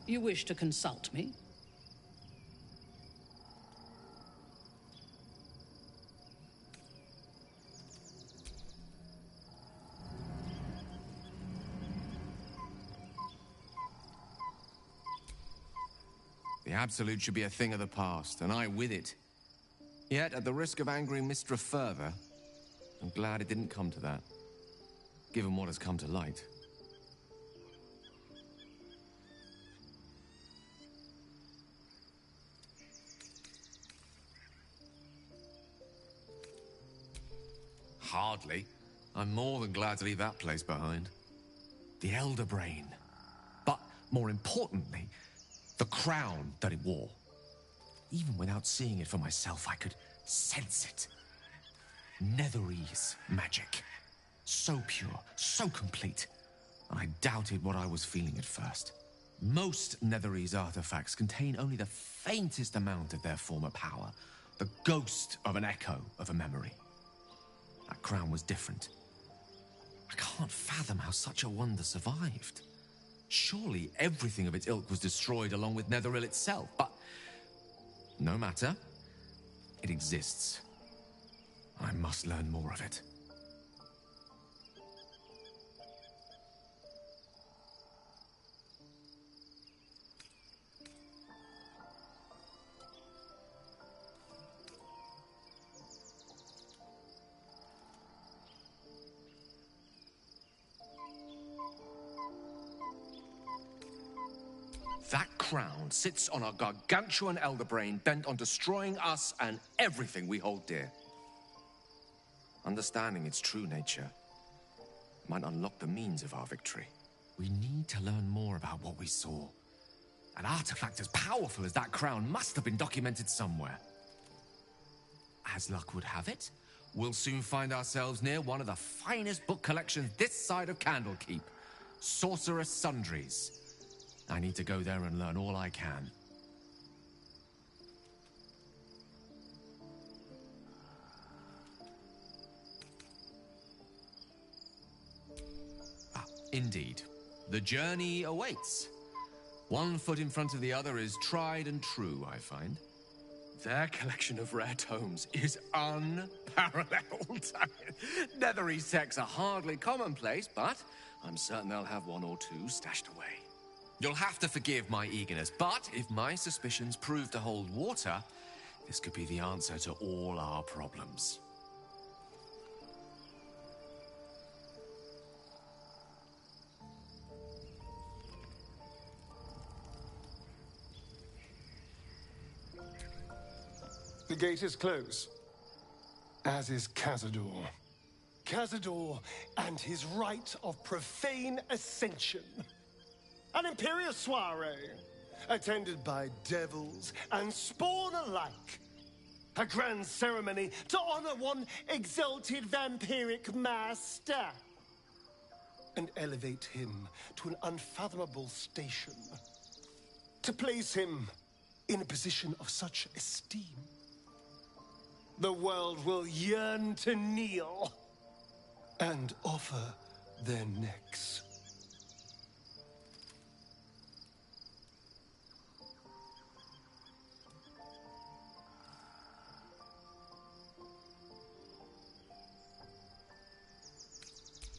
S3: You wish to consult me?
S18: The Absolute should be a thing of the past, and I with it. Yet, at the risk of angering Mystra further, I'm glad it didn't come to that, given what has come to light. Hardly. I'm more than glad to leave that place behind. The Elder Brain. But, more importantly, the crown that it wore. Even without seeing it for myself, I could sense it. Netherese magic. So pure, so complete. And I doubted what I was feeling at first. Most Netherese artifacts contain only the faintest amount of their former power. The ghost of an echo of a memory. That crown was different. I can't fathom how such a wonder survived. Surely everything of its ilk was destroyed along with Netheril itself, but no matter. It exists. I must learn more of it. That crown sits on a gargantuan elder brain bent on destroying us and everything we hold dear. Understanding its true nature might unlock the means of our victory. We need to learn more about what we saw. An artifact as powerful as that crown must have been documented somewhere. As luck would have it, we'll soon find ourselves near one of the finest book collections this side of Candlekeep. Sorcerous Sundries. I need to go there and learn all I can. Indeed. The journey awaits. One foot in front of the other is tried and true, I find. Their collection of rare tomes is unparalleled. Netherese texts are hardly commonplace, but I'm certain they'll have one or two stashed away. You'll have to forgive my eagerness, but if my suspicions prove to hold water, this could be the answer to all our problems.
S15: The gate is closed, as is Cazador. Cazador and his rite of profane ascension. An imperial soiree, attended by devils and spawn alike. A grand ceremony to honor one exalted vampiric master. And elevate him to an unfathomable station. To place him in a position of such esteem. The world will yearn to kneel and offer their necks.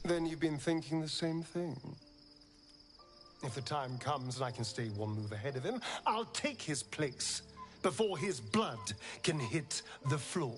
S15: Then you've been thinking the same thing. If the time comes and I can stay one move ahead of him, I'll take his place before his blood can hit the floor.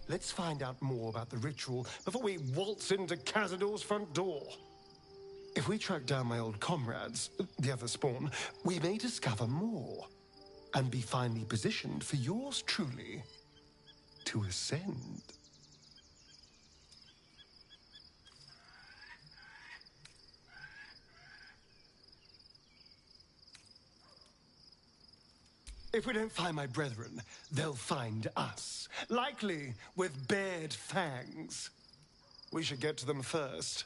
S15: Let's find out more about the ritual before we waltz into Cazador's front door. If we track down my old comrades, the other spawn, we may discover more and be finally positioned for yours truly to ascend. If we don't find my brethren, they'll find us. Likely with bared fangs. We should get to them first.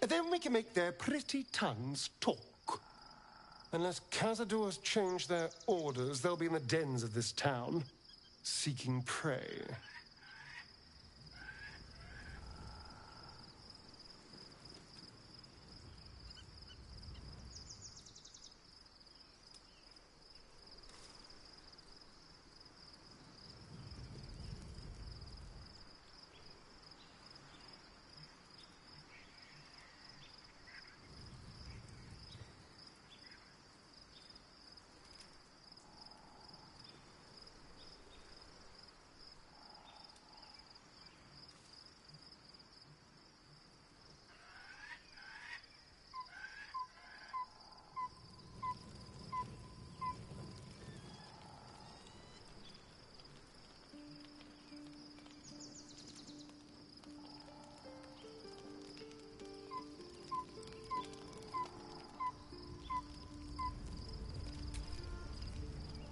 S15: Then we can make their pretty tongues talk. Unless Cazadors change their orders, they'll be in the dens of this town, seeking prey.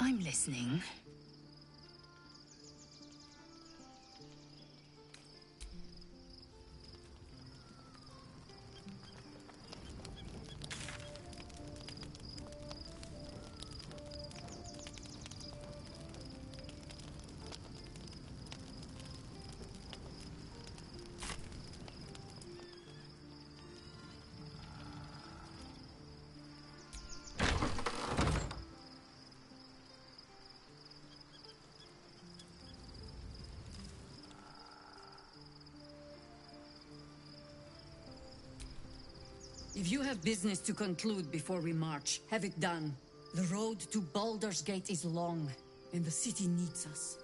S17: I'm listening.
S9: If you have business to conclude before we march, have it done. The road to Baldur's Gate is long, and the city needs us.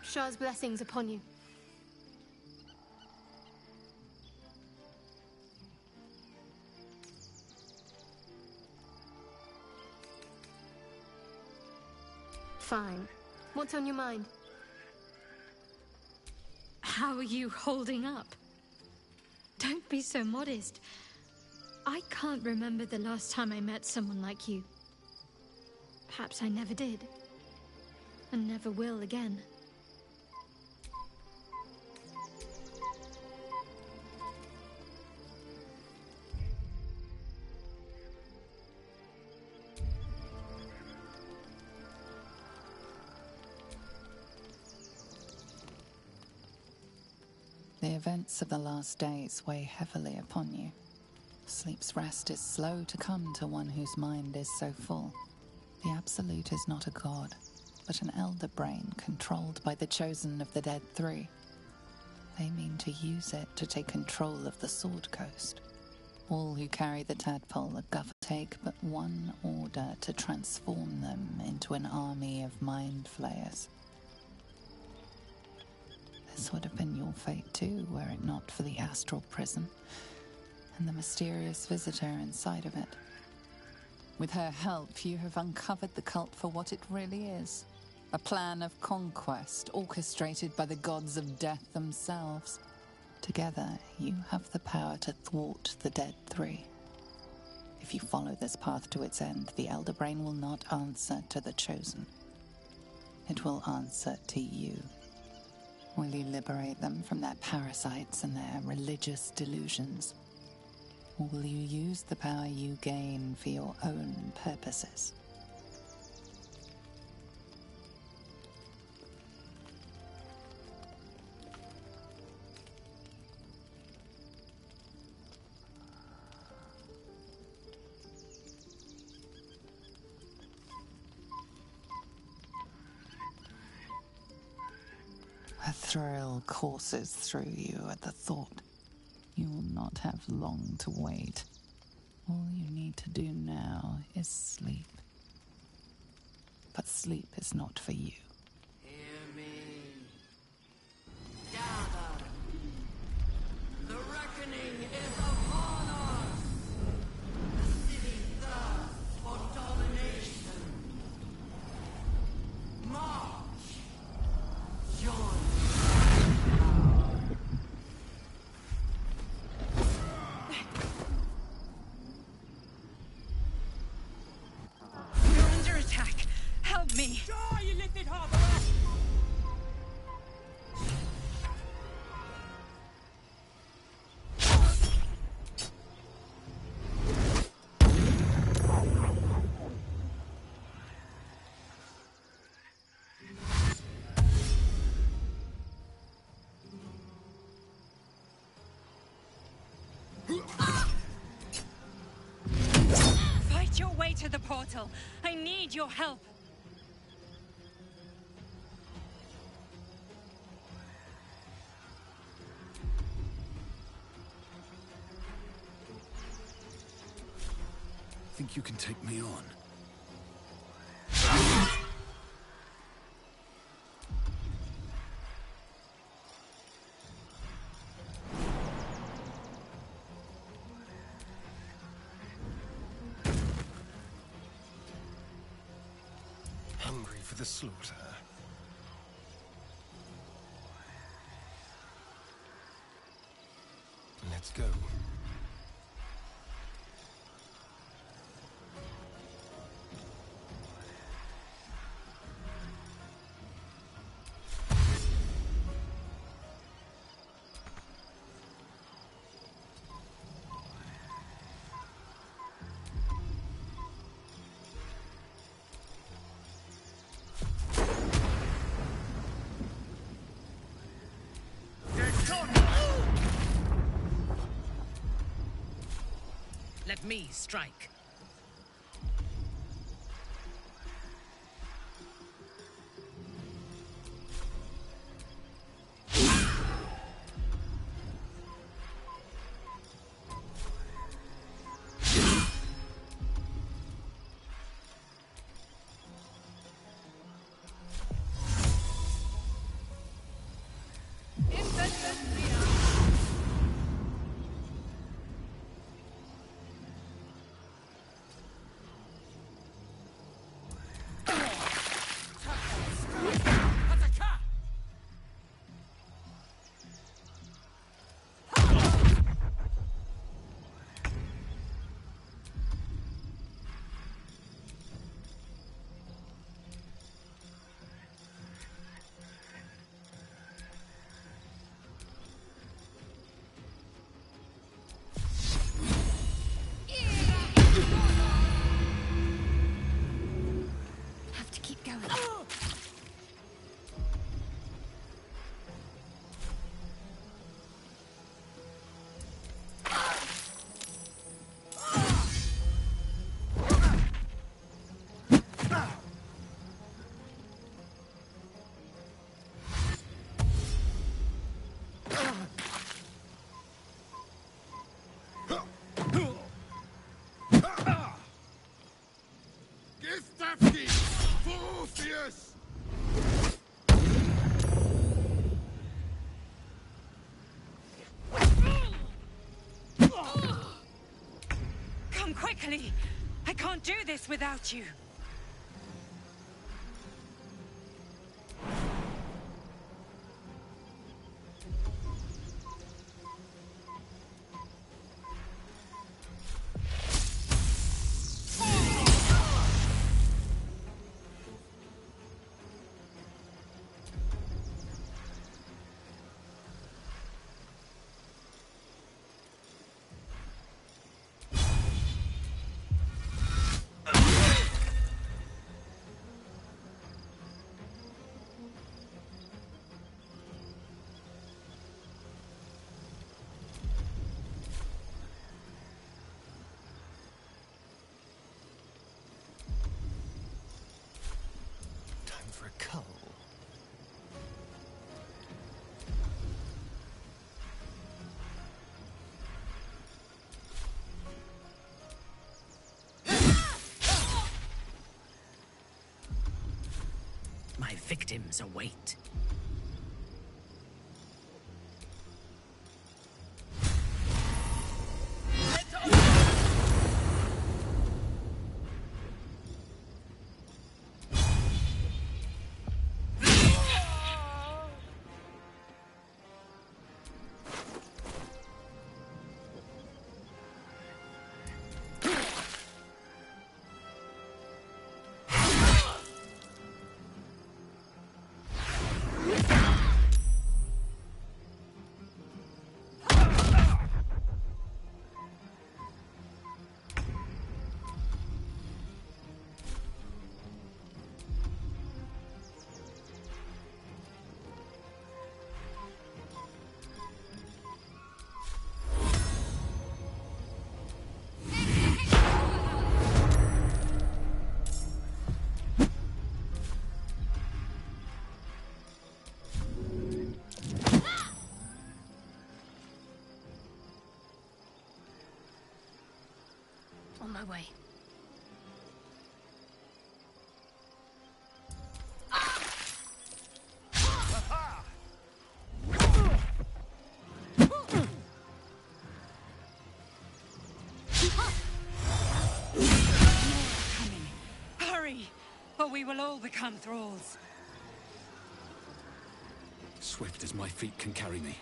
S4: Shah's blessings upon you. Fine. What's on your mind?
S13: How are you holding up? Don't be so modest. I can't remember the last time I met someone like you. Perhaps I never did. And never will again.
S16: The events of the last days weigh heavily upon you. Sleep's rest is slow to come to one whose mind is so full. The Absolute is not a god, but an elder brain controlled by the chosen of the Dead Three. They mean to use it to take control of the Sword Coast. All who carry the tadpole are governed. Take but one order to transform them into an army of mind flayers. This would have been your fate too, were it not for the astral prison and the mysterious visitor inside of it. With her help, you have uncovered the cult for what it really is. A plan of conquest orchestrated by the gods of death themselves. Together, you have the power to thwart the Dead Three. If you follow this path to its end, the Elder Brain will not answer to the Chosen. It will answer to you. Will you liberate them from their parasites and their religious delusions? Or will you use the power you gain for your own purposes? A thrill courses through you at the thought. You will not have long to wait. All you need to do now is sleep. But sleep is not for you.
S1: Hear me. Gather. The reckoning is
S17: battle. I need your help.
S2: Think you can take me on?
S14: Hungry for the slaughter. Let's go.
S3: Let me strike.
S17: Have to keep going. Come quickly! I can't do this without you!
S14: For a cull.
S3: My victims await.
S17: way.
S5: Hurry, or we will all become thralls.
S2: Swift as my feet can carry me.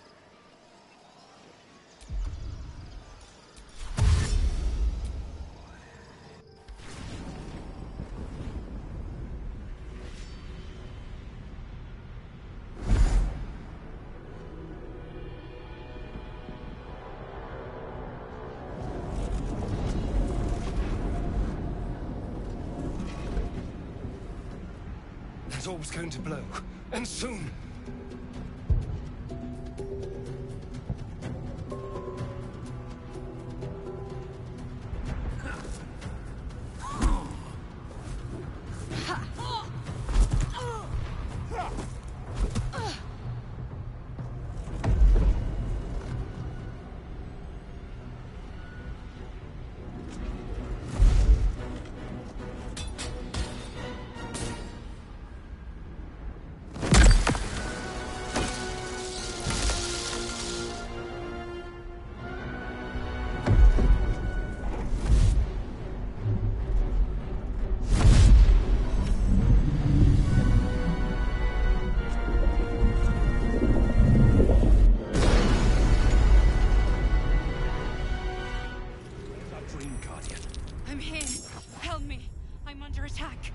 S15: That orb's going to blow, and soon.
S5: I'm here. Help me. I'm under attack.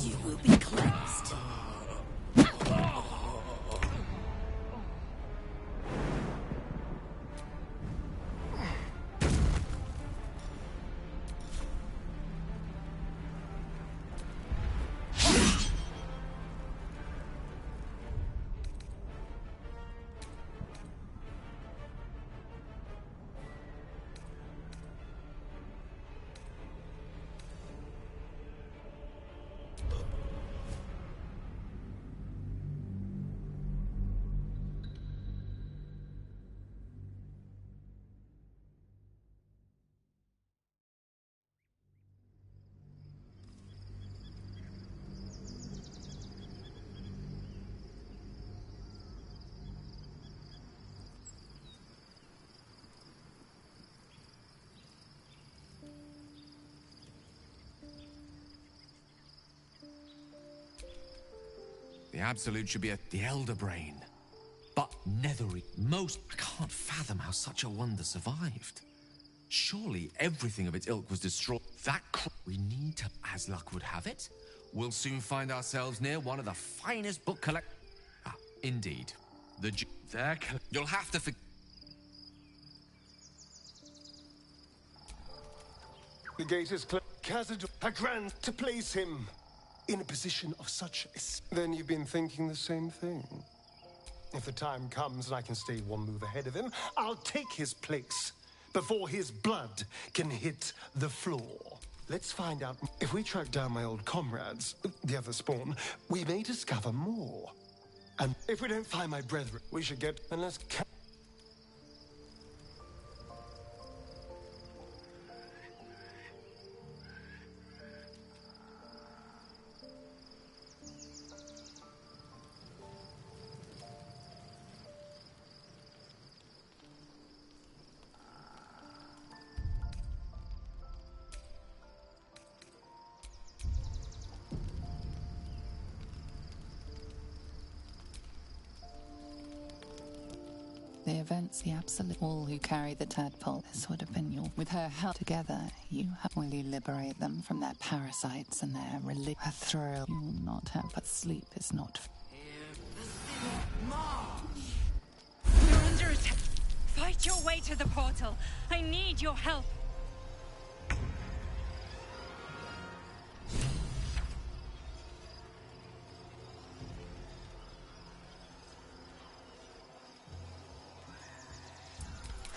S1: You will be cleansed.
S18: The Absolute should be the Elder Brain. But Nethery, I can't fathom how such a wonder survived. Surely everything of its ilk was destroyed. We need to, as luck would have it, we'll soon find ourselves near one of the finest book indeed. You'll have to
S15: The gate is closed. Khazad, a grand to place him in a position of such. Then you've been thinking the same thing. If the time comes and I can stay one move ahead of him, I'll take his place before his blood can hit the floor. Let's find out. If we track down my old comrades, the other spawn, we may discover more. And if we don't find my brethren, we should get. Unless.
S16: The events, the Absolute, all who carry the tadpole, this would have been your. With her help together, will you liberate them from their parasites and their religion? A thrill you will not have, but sleep is not.
S1: Here
S6: You're under attack. Fight your way to the portal. I need your help.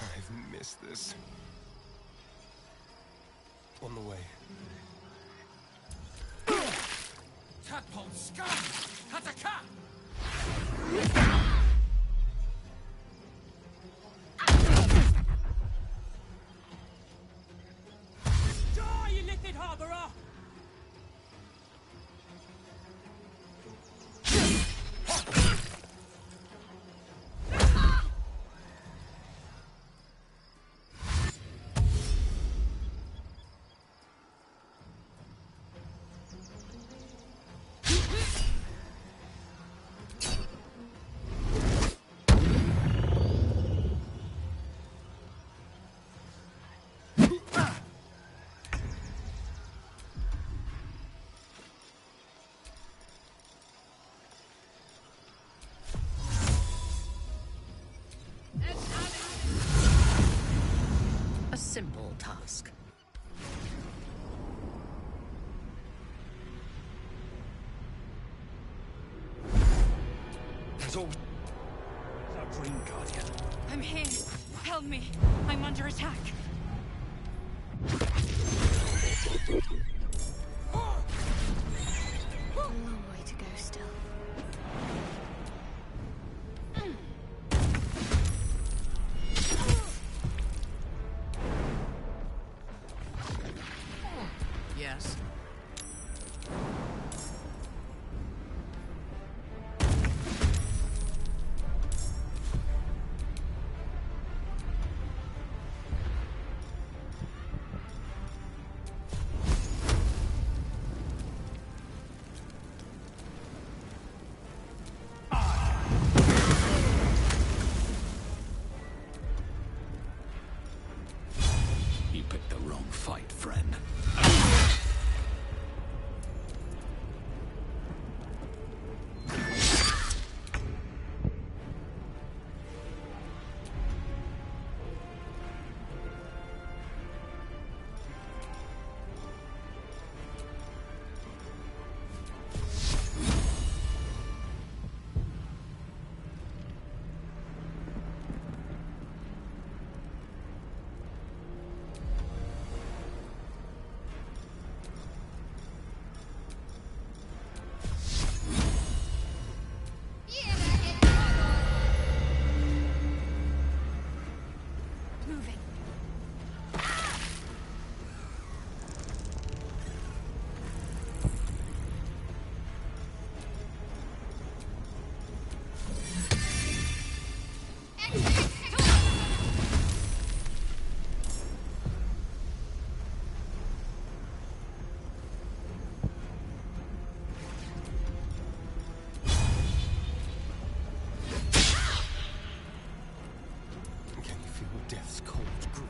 S14: I've missed this. On the way.
S2: Tadpole scum! Hataka! Die, you lifted harborer!
S3: A simple task.
S14: There's always
S2: a Green Guardian.
S6: I'm here. Help me. I'm under attack.
S4: A long way to go still.
S3: Yes.
S2: You picked the wrong fight, friend.
S4: Moving.
S14: Can you feel death's cold grip?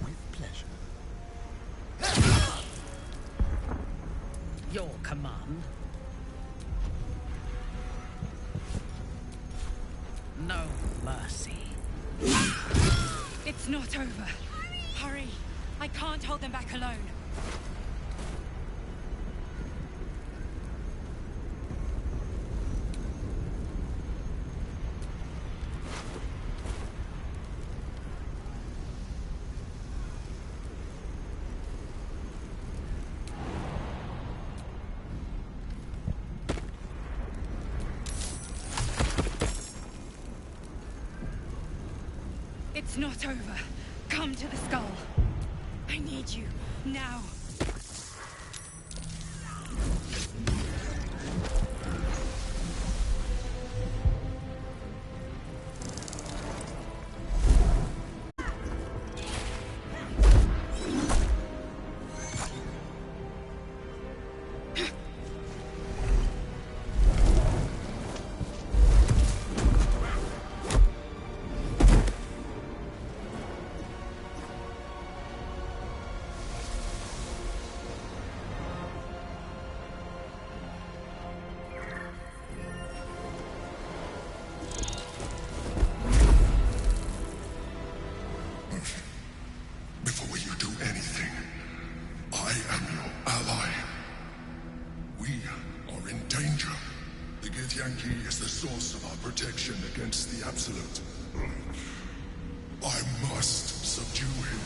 S3: With pleasure. Your command. No mercy.
S6: It's not over. Hurry. I can't hold them back alone. It's not over. Come to the skull. I need you, now.
S12: protection against the Absolute. I must subdue him,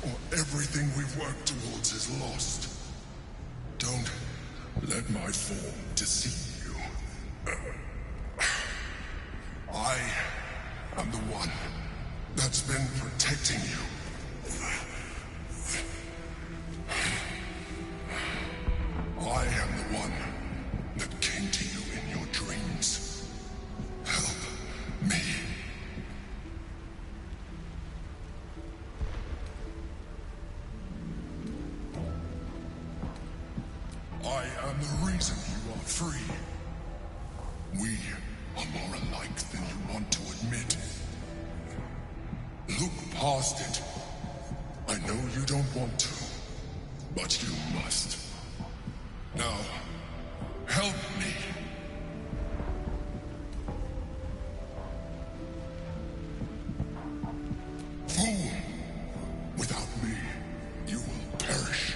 S12: or everything we've worked towards is lost. Don't let my form deceive you. I am the one that's been protecting you. I am the one that came to you in your dreams. Help me. I am the reason you are free. We are more alike than you want to admit. Look past it. I know you don't want to, but you must. Now, help me. Fool! Without me, you will perish.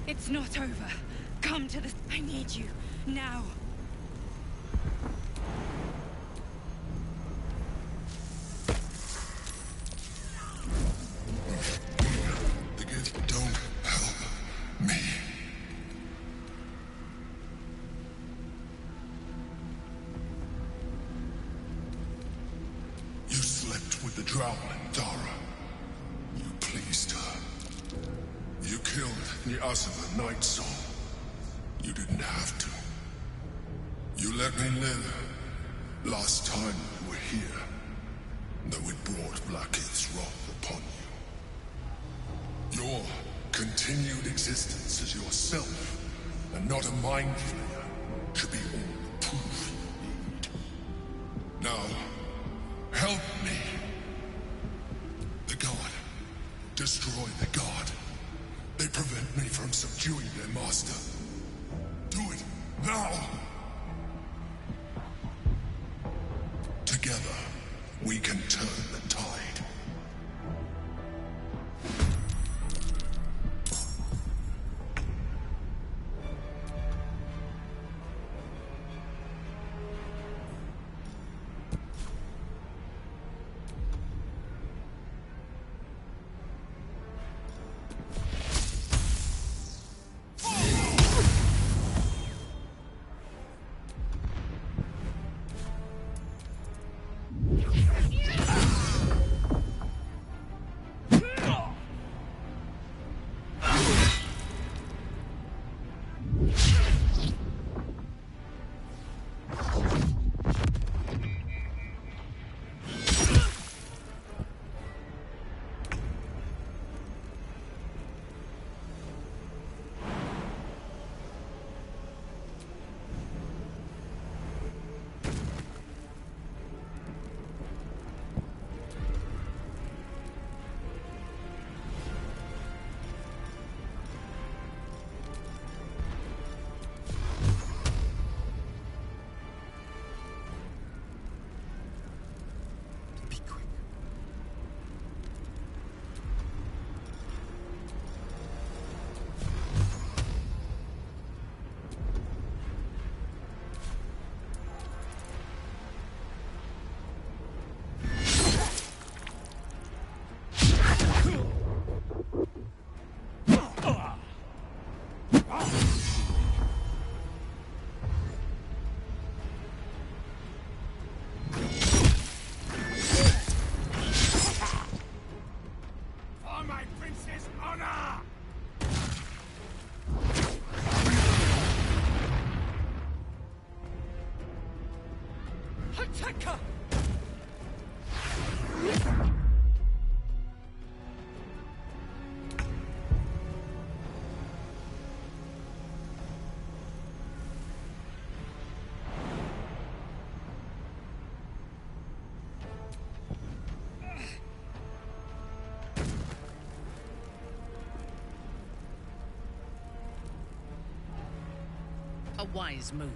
S6: It's not over. Come to the... I need you. Now.
S12: Don't help me. You slept with the Drow and Dara. You pleased her. You killed the Asava Night Soul. You didn't have to. You let me live. Last time we were here, though it brought Blackhead's wrath upon you. Your continued existence as yourself, and not a mind flayer, should be all the proof you need. Now, help me. The God. Destroy the God. They prevent me from subduing their master. Do it now! Together, we can turn the tide.
S3: wise move.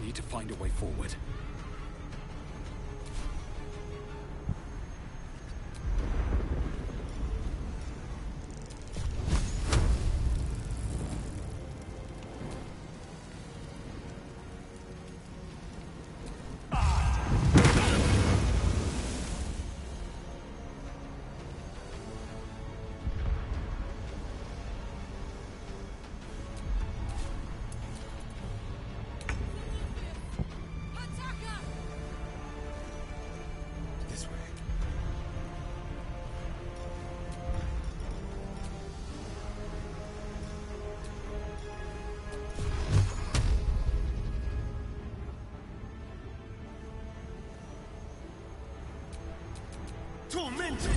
S2: Need to find a way forward.
S15: Tormented!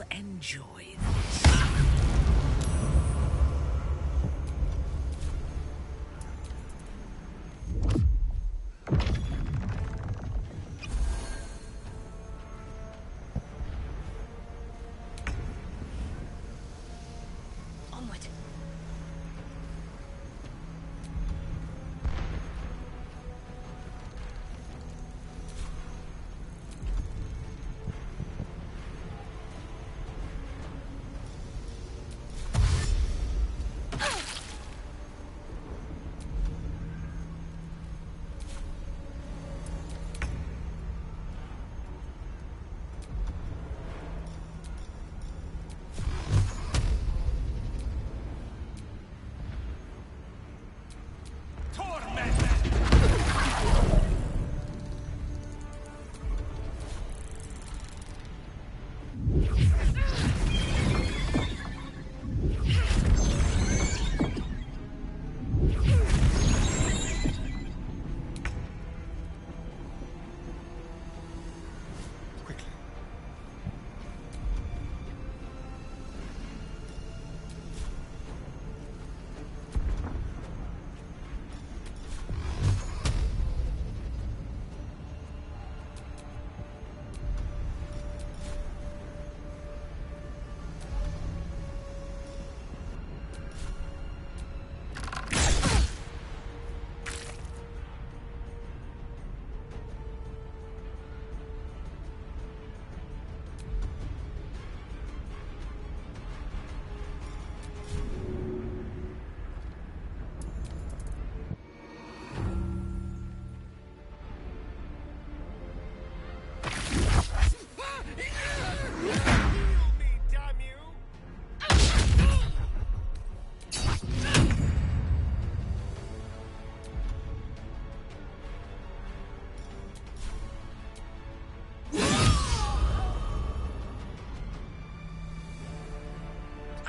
S3: Enjoy
S13: Onward.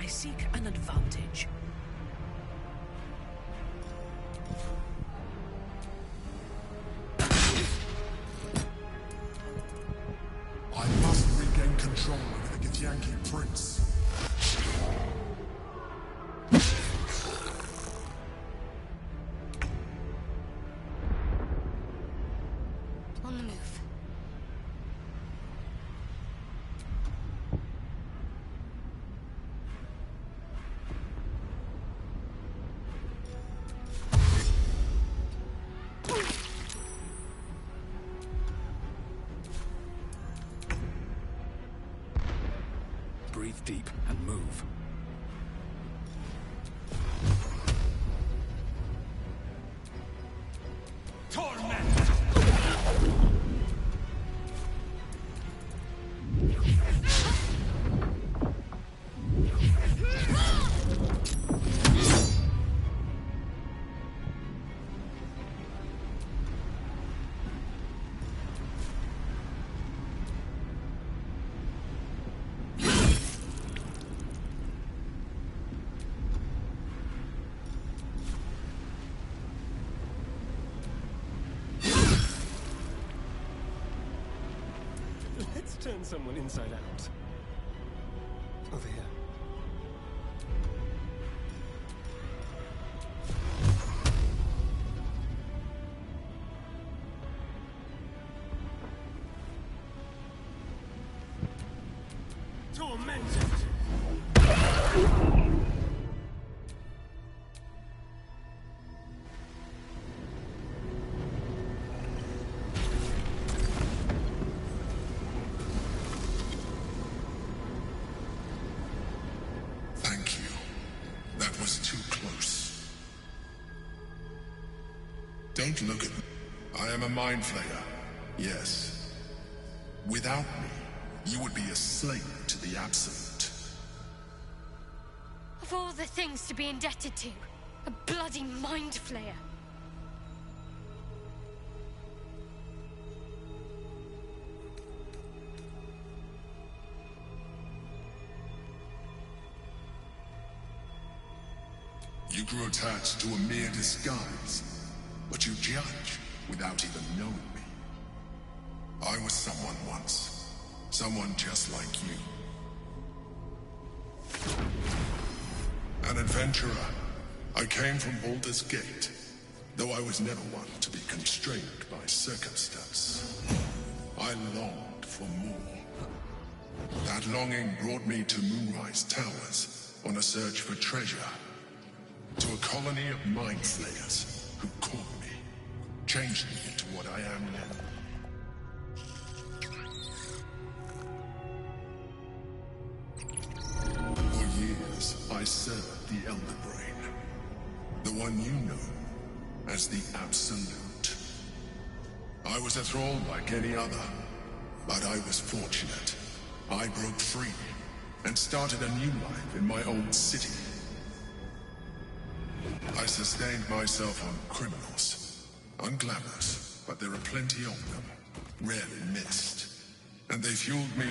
S1: I seek an advantage.
S12: I must regain control over the Githyanki prince.
S4: On the move.
S2: Breathe deep and move.
S14: Let's turn someone inside out. Over here. Tormented!
S12: Thank you. That was too close. Don't look at me. I am a mind flayer. Yes. Without me, you would be a slave to the Absolute.
S4: Of all the things to be indebted to, a bloody mind flayer.
S12: You grew attached to a mere disguise, but you judge without even knowing me. I was someone once, someone just like you. An adventurer. I came from Baldur's Gate, though I was never one to be constrained by circumstance. I longed for more. That longing brought me to Moonrise Towers on a search for treasure. To a colony of mind flayers who caught me, changed me into what I am now. For years, I served the Elder Brain, the one you know as the Absolute. I was a thrall like any other, but I was fortunate. I broke free and started a new life in my own city. I sustained myself on criminals. Unglamorous, but there are plenty of them. Rarely missed. And they fueled me.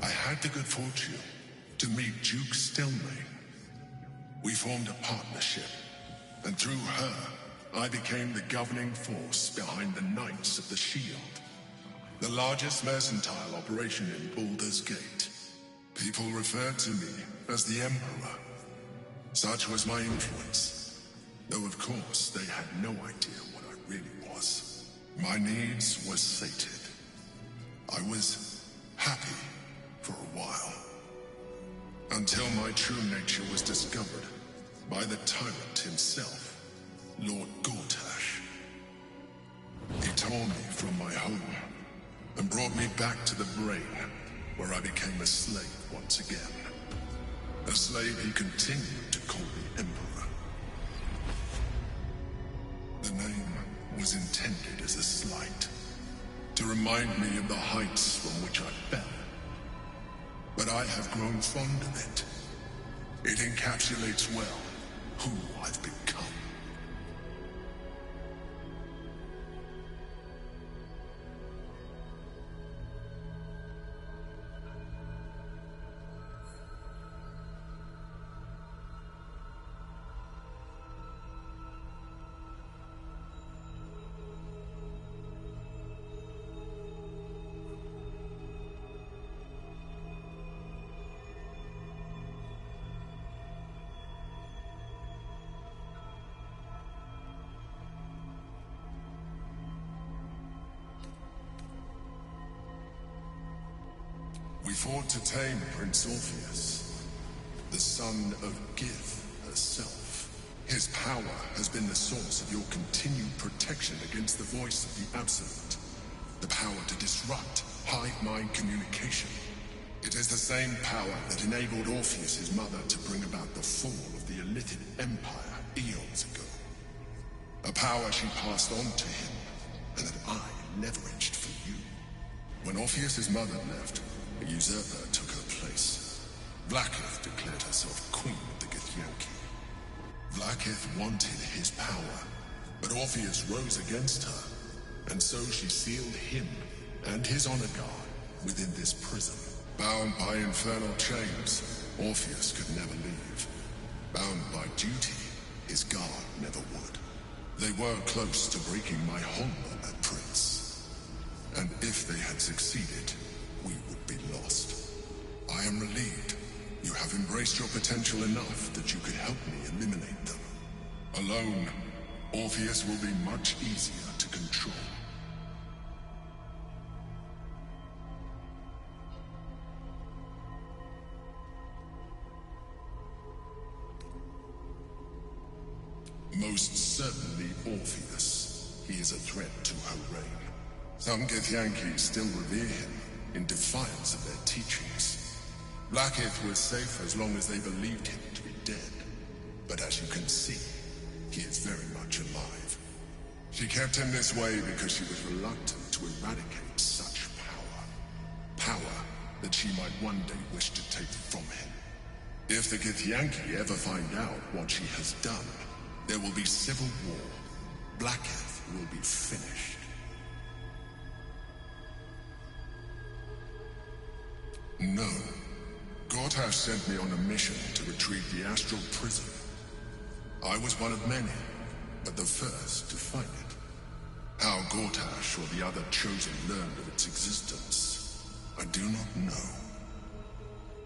S12: I had the good fortune to meet Duke Stelmane. We formed a partnership, and through her, I became the governing force behind the Knights of the Shield. The largest mercantile operation in Baldur's Gate. People referred to me as the Emperor. Such was my influence, though of course they had no idea what I really was. My needs were sated. I was happy for a while, until my true nature was discovered by the tyrant himself, Lord Gortash. He tore me from my home and brought me back to the Brain, where I became a slave once again. A slave he continued to call me Emperor. The name was intended as a slight. to remind me of the heights from which I fell. But I have grown fond of it. It encapsulates well who I've become. We fought to tame Prince Orpheus, the son of Gith herself. His power has been the source of your continued protection against the voice of the Absolute. The power to disrupt hive-mind communication. It is the same power that enabled Orpheus's mother to bring about the fall of the Illithid Empire eons ago. A power she passed on to him, and that I leveraged for you. When Orpheus's mother left, a usurper took her place. Vlaakith declared herself queen of the Githyanki. Vlaakith wanted his power, but Orpheus rose against her, and so she sealed him and his honor guard within this prison. Bound by infernal chains, Orpheus could never leave. Bound by duty, his guard never would. They were close to breaking my hold on that prince. And if they had succeeded, we would be lost. I am relieved. You have embraced your potential enough that you could help me eliminate them. Alone, Orpheus will be much easier to control. Most certainly Orpheus. He is a threat to her reign. Some Githyanki still revere him, in defiance of their teachings. Vlaakith was safe as long as they believed him to be dead. But as you can see, he is very much alive. She kept him this way because she was reluctant to eradicate such power. Power that she might one day wish to take from him. If the Githyanki ever find out what she has done, there will be civil war. Vlaakith will be finished. No. Gortash sent me on a mission to retrieve the astral prison. I was one of many, but the first to find it. How Gortash or the other chosen learned of its existence, I do not know.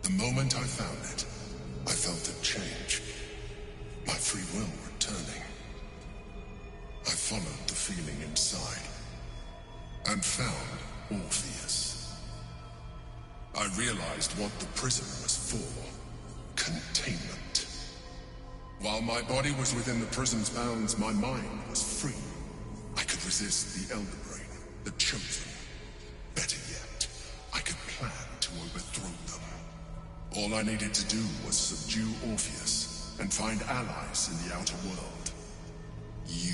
S12: The moment I found it, I felt a change. My free will returning. I followed the feeling inside, and found Orpheus. I realized what the prison was for. Containment. While my body was within the prison's bounds, my mind was free. I could resist the Elder Brain, the Chosen. Better yet, I could plan to overthrow them. All I needed to do was subdue Orpheus, and find allies in the outer world. You.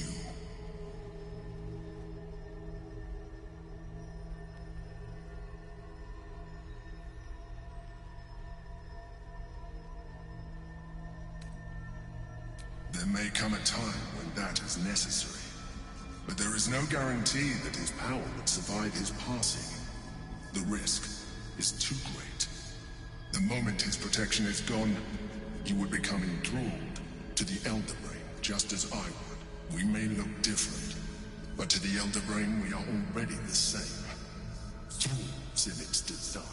S12: There may come a time when that is necessary, but there is no guarantee that his power would survive his passing. The risk is too great. The moment his protection is gone, he would become enthralled to the Elder Brain, just as I would. We may look different, but to the Elder Brain we are already the same. Thralls in its design.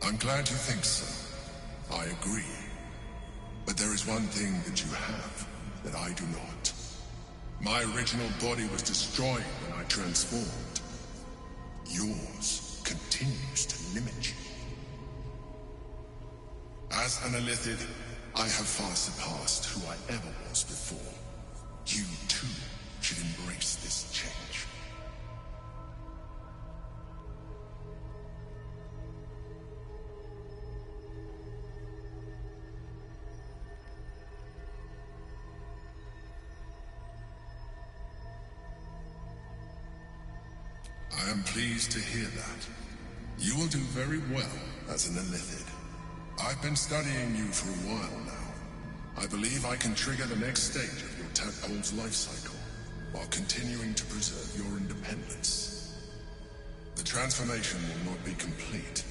S12: I'm glad you think so. I agree. But there is one thing that you have that I do not. My original body was destroyed when I transformed. Yours continues to limit you. As an Illithid, I have far surpassed who I ever was before. You too should embrace this change. am pleased to hear that. You will do very well as an Illithid. I've been studying you for a while now. I believe I can trigger the next stage of your tadpole's life cycle, while continuing to preserve your independence. The transformation will not be complete.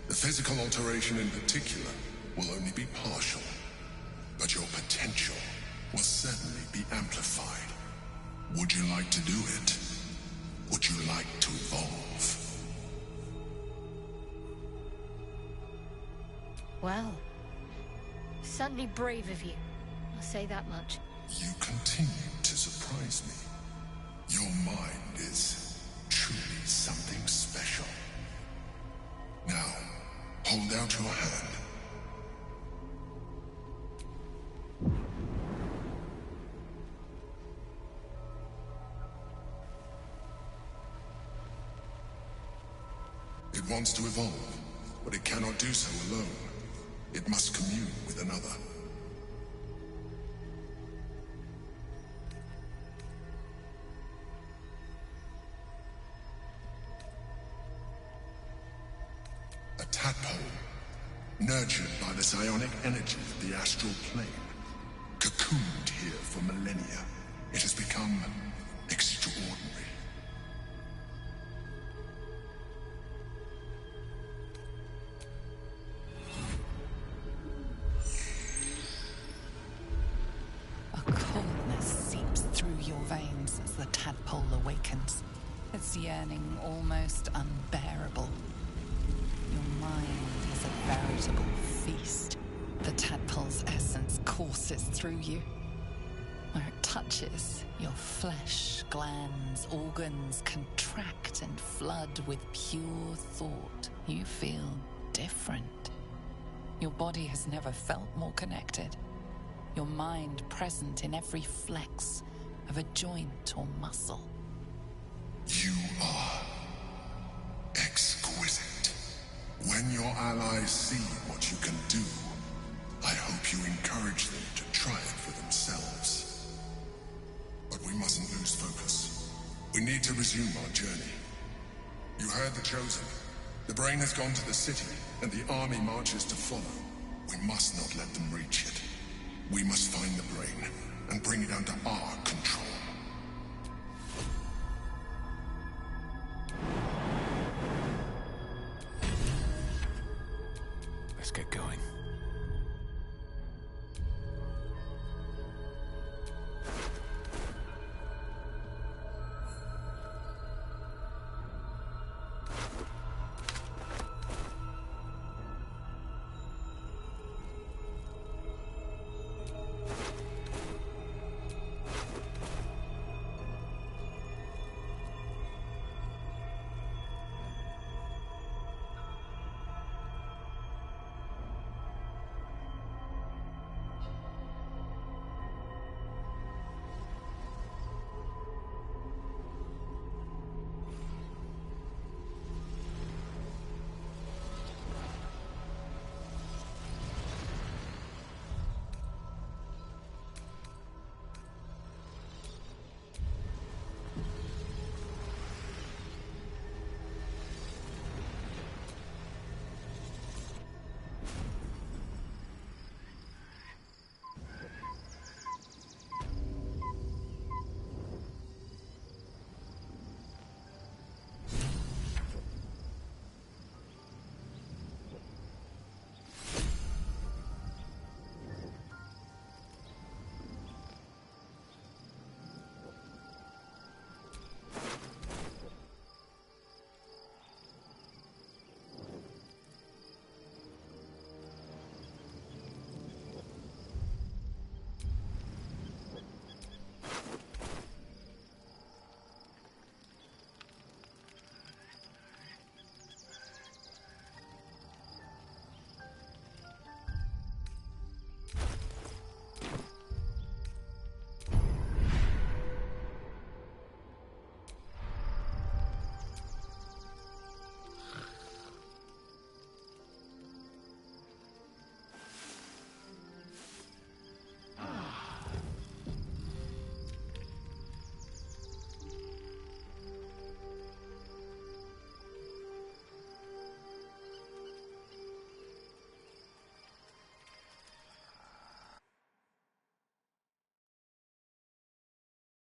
S12: The physical alteration in particular will only be partial. But your potential will certainly be amplified. Would you like to do it? Would you like to evolve?
S13: Well, certainly brave of you. I'll say that much.
S12: You continue to surprise me. Your mind is truly something special. Now, hold out your hand. It wants to evolve, but it cannot do so alone. It must commune with another. A tadpole, nurtured by the psionic energy of the astral plane, cocooned here for millennia. It has become extraordinary.
S16: A coldness seeps through your veins as the tadpole awakens, its yearning almost unbearable. Your mind is a veritable feast. The tadpole's essence courses through you. Where it touches, your flesh, glands, organs contract and flood with pure thought. You feel different. Your body has never felt more connected. Your mind present in every flex of a joint or muscle.
S12: You are exquisite. When your allies see what you can do, I hope you encourage them to try it for themselves. But we mustn't lose focus. We need to resume our journey. You heard the Chosen. The brain has gone to the city, and the army marches to follow. We must not let them reach it. We must find the brain and bring it under our control.
S2: Let's get going.